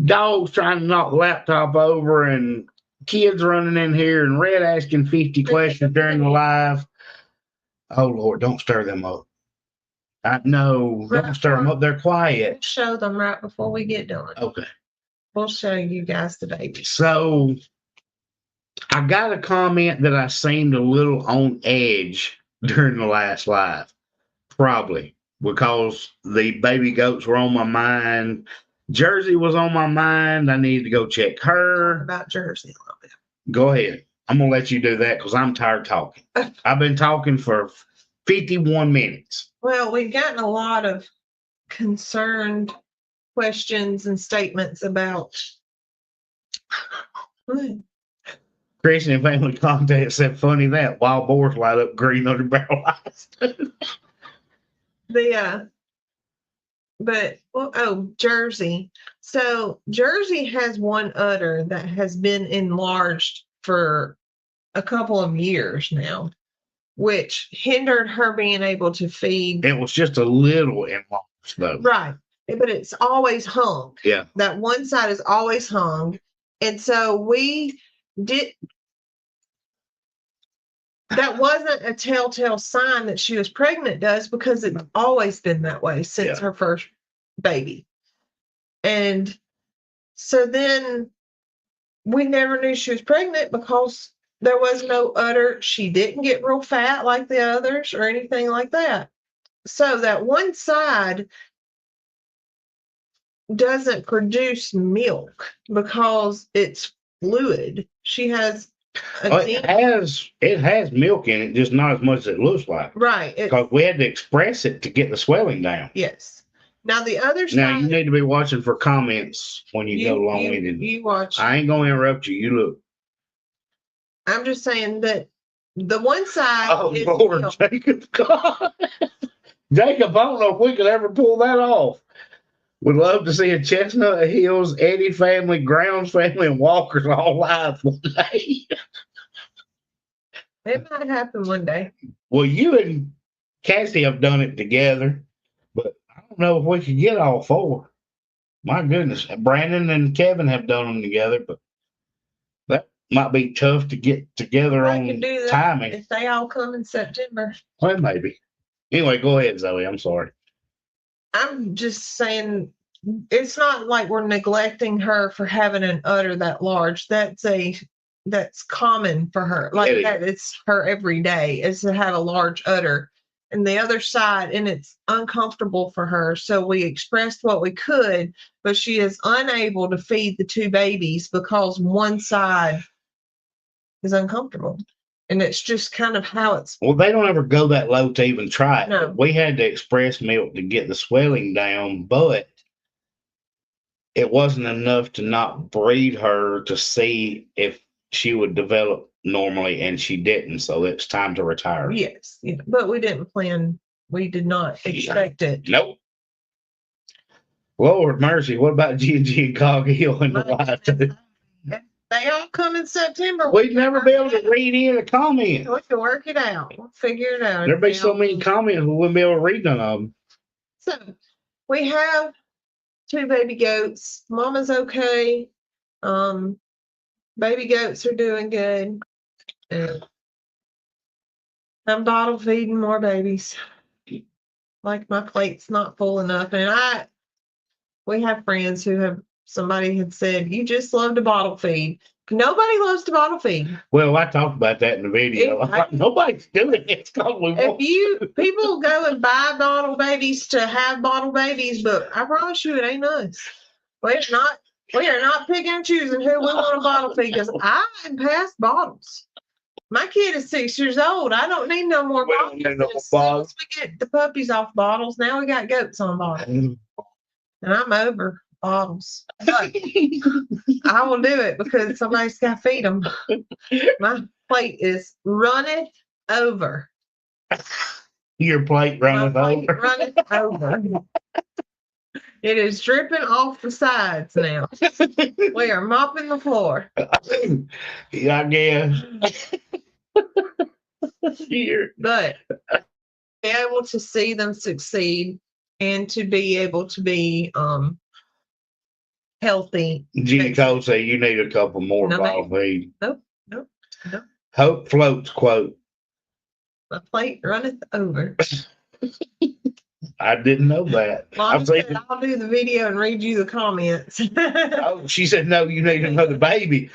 dogs trying to knock the laptop over and kids running in here and Red asking 50 questions during the live. Oh, Lord, don't stir them up. I know, don't stir them up. They're We'll quiet. show them right before we get done. Okay. We'll show you guys the babies. So I got a comment that I seemed a little on edge during the last live. Probably because the baby goats were on my mind. Jersey was on my mind. I needed to go check her. Talk about Jersey a little bit. Go ahead. I'm going to let you do that because I'm tired of talking. I've been talking for 51 minutes. Well, we've gotten a lot of concerned questions and statements about Christian family contact said, funny that wild boars light up green under barrel lights. Jersey. So Jersey has one udder that has been enlarged for a couple of years now, which hindered her being able to feed. It was just a little enlarged though. Right. But it's always hung. Yeah. That one side is always hung. And so that wasn't a telltale sign that she was pregnant, because it's always been that way since her first baby. And so then we never knew she was pregnant because there was no udder. She didn't get real fat like the others or anything like that. So that one side doesn't produce milk because it's fluid. She has it has milk in it, just not as much as it looks like. Right. Because we had to express it to get the swelling down. Yes. Now the other side. Now you need to be watching for comments when you go long-winded. You watch. I ain't gonna interrupt you. You look. I'm just saying that the one side. Oh Lord, milk. Jacob! God. Jacob, I don't know if we could ever pull that off. Would love to see a Chestnut Hills, Eddie family, Grounds family, and Walkers all live one day. It might happen one day. Well, you and Cassie have done it together, but I don't know if we could get all four. My goodness. Brandon and Kevin have done them together, but that might be tough to get together on timing. If they all come in September. Well, maybe. Anyway, go ahead, Zoe. I'm sorry. I'm just saying it's not like we're neglecting her for having an udder that large. That's common for her. Like that, it's her every day is to have a large udder. And the other side, and it's uncomfortable for her. So we expressed what we could, but she is unable to feed the two babies because one side is uncomfortable. And it's just kind of how it's. Well, they don't ever go that low to even try it. No. We had to express milk to get the swelling down, but it wasn't enough to not breed her to see if she would develop normally, and she didn't. So it's time to retire. Yes, but we didn't plan. We did not expect it. Nope. Lord mercy. What about G&G and Cog Hill in the live? They all come in September. We'd never be able to read in a comment. We can work it out. We'll figure it out. There'd be so many comments we wouldn't be able to read none of them. So we have 2 baby goats. Mama's okay. Baby goats are doing good. And I'm bottle feeding more babies. Like my plate's not full enough. And we have friends somebody had said, you just love to bottle feed. Nobody loves to bottle feed. Well, I talked about that in the video. Nobody's doing it. People go and buy bottle babies to have bottle babies, but I promise you it ain't us. We are not picking and choosing who we want to bottle feed because I am past bottles. My kid is 6 years old. I don't need no more We don't bottles. need no As soon bottles. as we get the puppies off bottles, now we got goats on bottles. And I'm over bottles. But I will do it because somebody's got to feed them. My plate is running over. Your plate runneth over. Running over. It is dripping off the sides now. We are mopping the floor. Yeah, I guess. Here. But be able to see them succeed and to be able to be healthy. G. Cole say you need a couple more bottle feed. Nope. Hope floats quote. My plate runneth over. I didn't know that. Mom said I'll do the video and read you the comments. Oh, she said, no, you need another baby.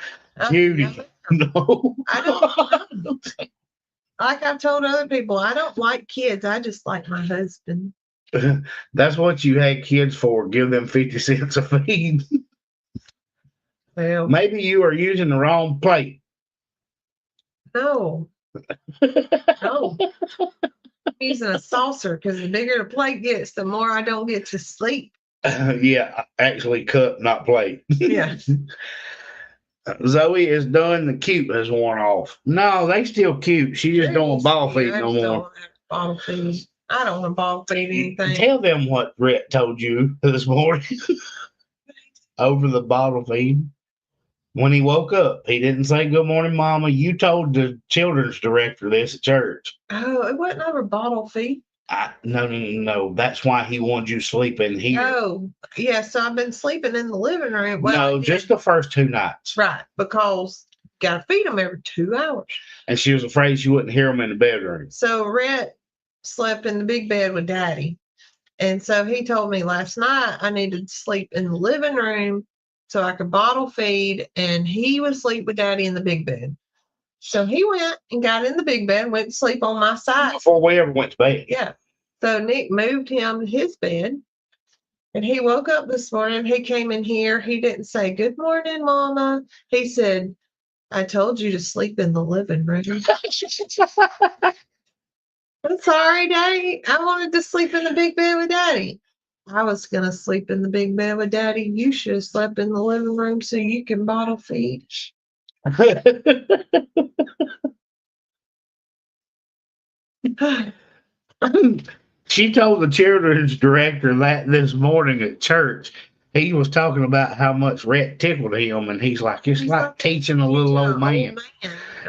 Judy, no. I don't. Like I've told other people, I don't like kids. I just like my husband. That's what you had kids for. Give them 50 cents a feed. Well, maybe you are using the wrong plate. No. No. I'm using a saucer because the bigger the plate gets, the more I don't get to sleep. Yeah, actually cup, not plate. Yeah. Zoe is done. The cute has worn off. No, they still cute. She just don't want ball feed no more. Bottle feed. I don't want to ball feed anything. Tell them what Rhett told you this morning over the bottle feed. When he woke up, he didn't say good morning, Mama. You told the children's director this at church. Oh, it wasn't over bottle feed. No. That's why he wanted you sleeping here. Oh, yeah. So I've been sleeping in the living room. Well, no, just the first 2 nights. Right, because got to feed them every 2 hours. And she was afraid she wouldn't hear them in the bedroom. So Rhett slept in the big bed with Daddy. And so he told me last night I needed to sleep in the living room so I could bottle feed, and he would sleep with Daddy in the big bed. So he went and got in the big bed, went to sleep on my side. Before we ever went to bed. Yeah. So Nick moved him to his bed, and he woke up this morning. He came in here. He didn't say, good morning, Mama. He said, I told you to sleep in the living room. I'm sorry, Daddy. I wanted to sleep in the big bed with Daddy. I was going to sleep in the big bed with Daddy. You should have slept in the living room so you can bottle feed. She told the children's director that this morning at church. He was talking about how much Rhett tickled him, and he's like, it's like teaching a little old man.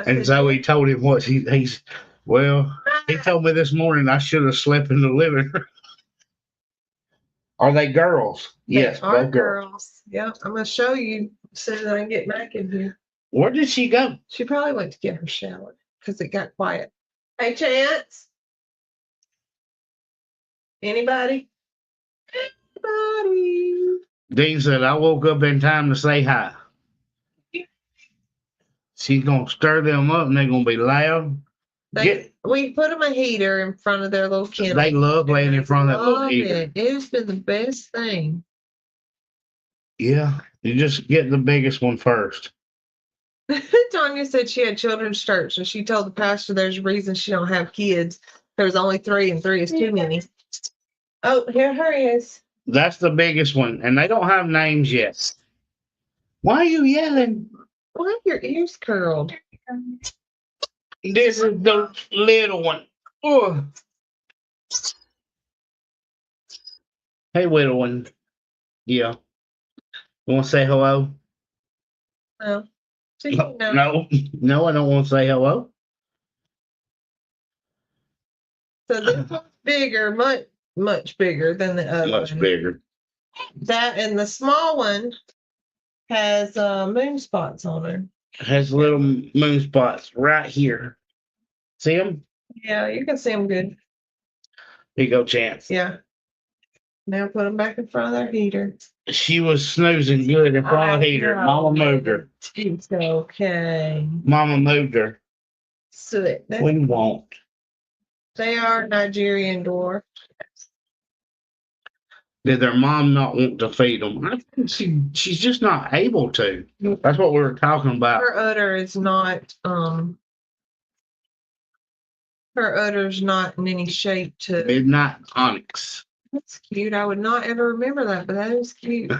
And Zoe told him what he's, well, he told me this morning I should have slept in the living room. Are they girls? Yes, both girls. Yeah, I'm going to show you as soon as I get back in here. Where did she go? She probably went to get her shower because it got quiet. Hey, Chance. Anybody? Dean said, I woke up in time to say hi. She's going to stir them up and they're going to be loud. We put them a heater in front of their little kennel. They love laying in front of that little heater. It's been the best thing. Yeah, you just get the biggest one first. Tanya said she had children's church, and she told the pastor there's a reason she don't have kids. There's only 3, and 3 is too many. Oh, here her is. That's the biggest one, and they don't have names yet. Why are you yelling? Why are your ears curled? This is the little one. Oh. Hey, little one. Yeah. You want to say hello? No. No, I don't want to say hello. So this one's bigger, much bigger than the other. Much bigger. That and the small one has moon spots on it. Has little moon spots right here. See them? Yeah, you can see them good. Here you go, Chance. Yeah. Now put them back in front of their heater. She was snoozing good in front of the heater. Mama moved her. It's okay. Mama moved her. Soot. We won't. They are Nigerian dwarf. Did their mom not want to feed them? I think she's just not able to. That's what we were talking about. Her udder is not Her udder's not in any shape to. Midnight onyx. That's cute. I would not ever remember that, but that is cute.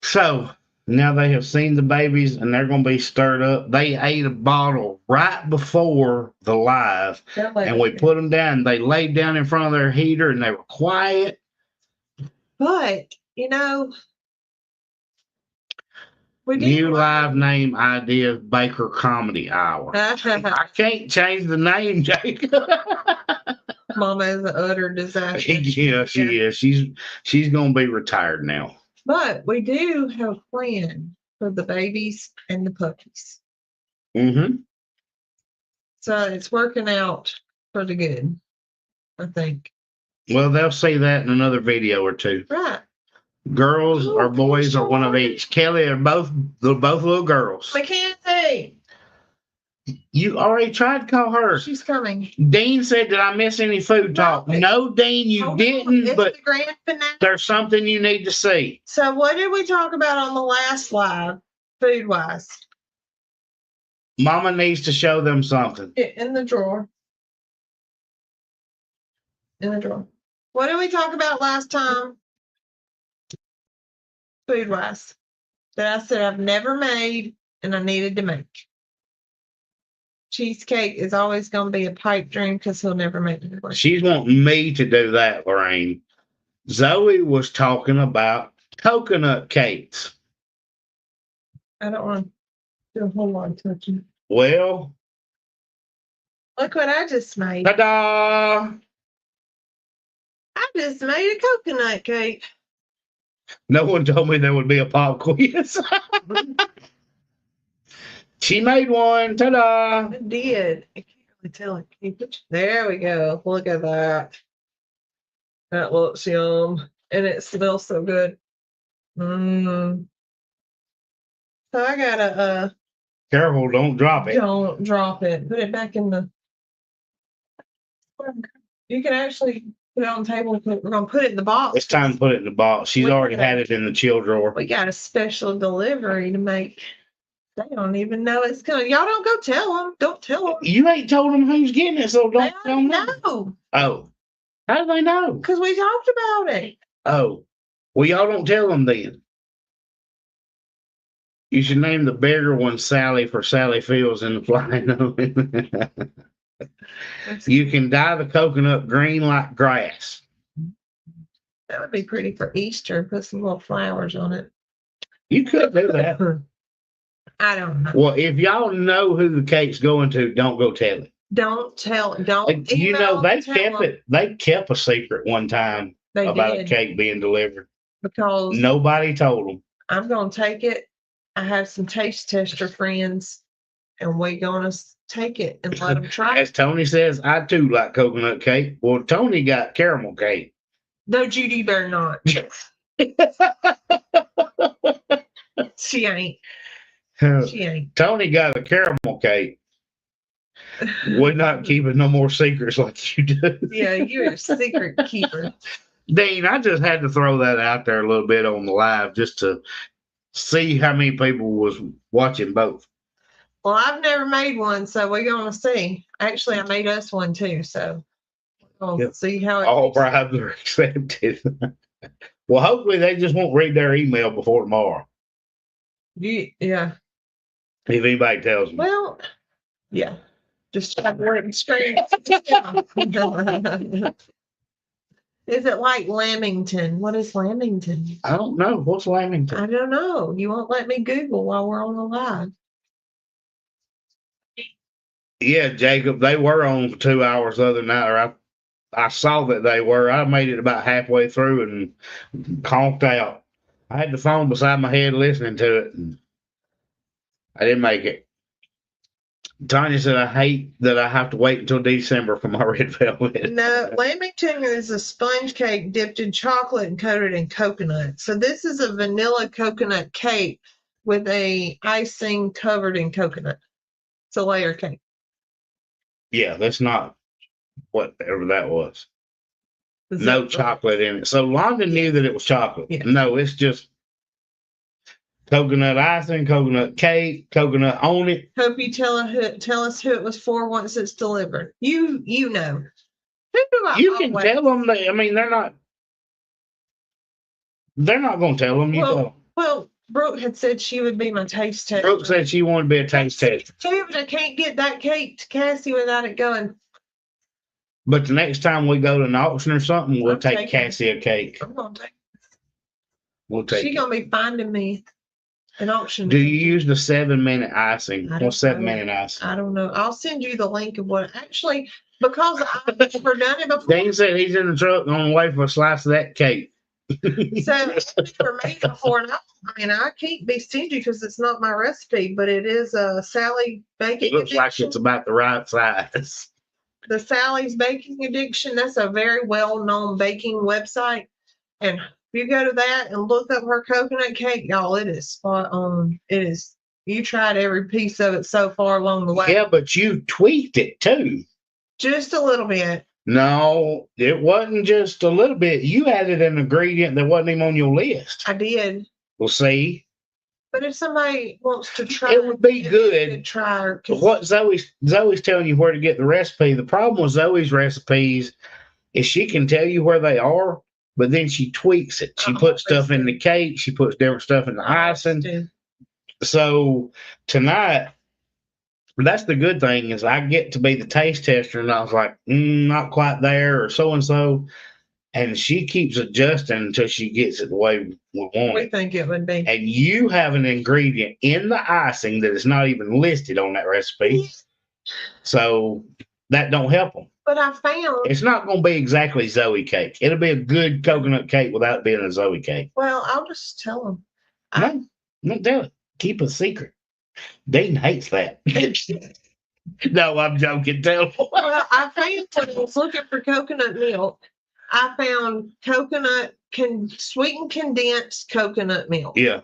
So now they have seen the babies and they're going to be stirred up. They ate a bottle right before the live, and we put them down. They laid down in front of their heater and they were quiet. But, you know, New live name idea, Baker Comedy Hour. I can't change the name, Jake. Mama is an utter disaster. Yeah, she is. She's going to be retired now. But we do have a plan for the babies and the puppies. Mm-hmm. So it's working out for the good, I think. Well, they'll see that in another video or two. Right. Girls or boys or one of each. Kelly are both little girls. Mackenzie. You already tried to call her. She's coming. Dean said, did I miss any food talk? No, Dean, you didn't, but the grand finale. There's something you need to see. So what did we talk about on the last live, food-wise? Mama needs to show them something. In the drawer. In the drawer. What did we talk about last time? Food-wise. That I said I've never made and I needed to make. Cheesecake is always going to be a pipe dream because he'll never make it. She's wanting me to do that, Lorraine. Zoe was talking about coconut cakes. I don't want to do a whole lot of touching. Well, look what I just made. Ta-da! I just made a coconut cake. No one told me there would be a pop quiz. She made one. Ta-da! I did. I can't really tell. There we go. Look at that. That looks yum. And it smells so good. So I gotta Careful, don't drop it. Don't drop it. Put it back in the. You can actually put it on the table. We're gonna put it in the box. It's time to put it in the box. She's already had it in the chill drawer. We got a special delivery to make. They don't even know it's coming. Y'all don't go tell them. Don't tell them. You ain't told them who's getting it, so don't tell them. Know. Oh, how do they know? Because we talked about it. Oh, well, y'all don't tell them then. You should name the bigger one Sally for Sally Fields in the flying. You can dye the coconut green like grass. That would be pretty for Easter. Put some little flowers on it. You could do that. I don't know. Well, if y'all know who the cake's going to, don't go tell it. Don't tell. Don't. You know, they kept it. They kept a secret one time about a cake being delivered because nobody told them. I'm going to take it. I have some taste tester friends, and we're going to take it and let them try it. As Tony says, I too like coconut cake. Well, Tony got caramel cake. No, Judy better not. She ain't. She ain't. Tony got a caramel cake. We're not keeping no more secrets like you do. Yeah, you're a secret keeper. Dean, I just had to throw that out there a little bit on the live just to see how many people was watching both. Well, I've never made one, so we're going to see. Actually, I made us one too, so we'll see how it all bribes are accepted. Well, hopefully they just won't read their email before tomorrow. Yeah. If anybody tells me. Well, yeah. Just have word straight. Is it like Lamington? What is Lamington? I don't know. What's Lamington? I don't know. You won't let me Google while we're on the live. Yeah, Jacob, they were on for 2 hours the other night, or I saw that they were. I made it about halfway through and conked out. I had the phone beside my head listening to it, and I didn't make it. Tanya said, I hate that I have to wait until December for my red velvet. No, Lamington is a sponge cake dipped in chocolate and coated in coconut. So this is a vanilla coconut cake with a icing covered in coconut. It's a layer cake. Yeah, that's not whatever that was. No chocolate in it. So Londa knew that it was chocolate. Yeah. No, it's just Coconut icing, coconut cake, coconut on it. Hope you tell us who it was for once it's delivered. You know. Who do I You can always- tell them. I mean, they're not. They're not going to tell them. You tell them. Well, Brooke had said she would be my taste tester. Brooke said she wanted to be a taste tester. Too, but I can't get that cake to Cassie without it going. But the next time we go to an auction or something, we'll I'm take taking Cassie a cake. I'm gonna take. We'll take. She's gonna be finding me an auction. Do you use the 7-minute icing? I What's don't know. 7-minute icing? I don't know. I'll send you the link of what actually because I've never done it before. Dane said he's in the truck on the way for a slice of that cake. So for me before, and I can't be stingy because it's not my recipe, but it is a Sally baking. It looks like it's about the right size. The Sally's Baking Addiction. That's a very well-known baking website, and if you go to that and look up her coconut cake, y'all, it is spot on. It is. You tried every piece of it so far along the way. Yeah, but you tweaked it too. Just a little bit. No, it wasn't just a little bit. You added an ingredient that wasn't even on your list. I did. Well, see. But if somebody wants to try, it would be good. To try. What Zoe's telling you where to get the recipe. The problem with Zoe's recipes is she can tell you where they are, but then she tweaks it. She puts stuff in the cake. She puts different stuff in the icing. So tonight, that's the good thing is I get to be the taste tester, and I was like, not quite there, or so and so, and she keeps adjusting until she gets it the way we want We it. think it would be. And you have an ingredient in the icing that is not even listed on that recipe, so that don't help them. But I found It's not going to be exactly Zoe cake. It'll be a good coconut cake without being a Zoe cake. Well, I'll just tell them. No, don't tell it. Keep a secret. Dean hates that. No, I'm joking. Tell him. Well, I found when I was looking for coconut milk, I found sweetened condensed coconut milk. Yeah.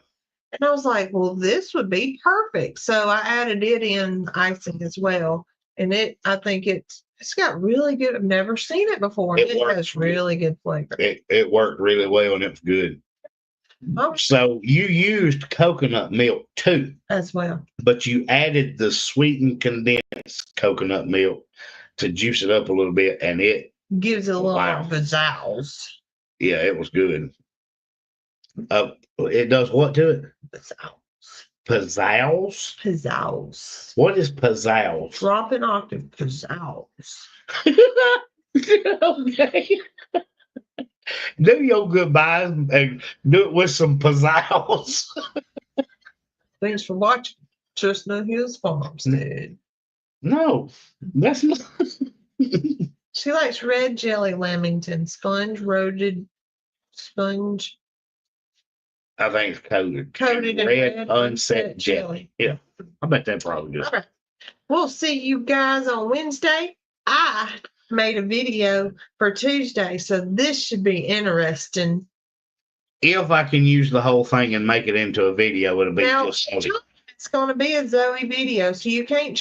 And I was like, well, this would be perfect. So I added it in icing as well. And I think it's got really good. I've never seen it before. It has really good flavor. It worked really well and it was good. Oh. So you used coconut milk too. As well. But you added the sweetened condensed coconut milk to juice it up a little bit, and it gives it a little more pizzazz. Yeah, it was good. It does what to it? Pizzazz? Pizzazz. What is pizzazz? Drop an octave. Pizzazz. Okay. Do your goodbyes and do it with some pizzazz. Thanks for watching Chestnut Hills Farmstead. No, that's not. She likes red jelly lamington, sponge. I think it's coated In red unset jelly. Yeah, I bet that probably is. All right. We'll see you guys on Wednesday. I made a video for Tuesday, so this should be interesting. If I can use the whole thing and make it into a video, it'll be Now, just Zoe. It's going to be a Zoe video, so you can't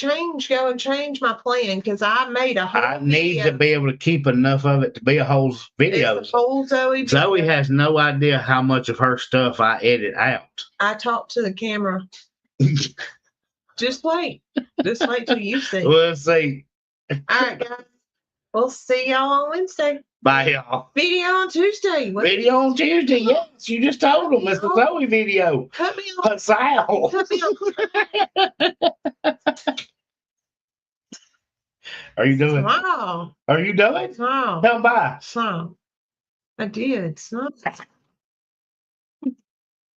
go and change my plan because I made a whole I need to be able to keep enough of it to be a whole video. It's a whole Zoe video. Zoe has no idea how much of her stuff I edit out. I talk to the camera. Just wait. Just wait till you see. We'll see. All right, guys. We'll see y'all on Wednesday. Bye, y'all. Video on Tuesday. Video on Tuesday. Yes, you just told them it's the Zoe video. Cut me on. Pizzazz. Cut me on. Are you doing? Wow. Are you doing? Wow. Come by. So I did. So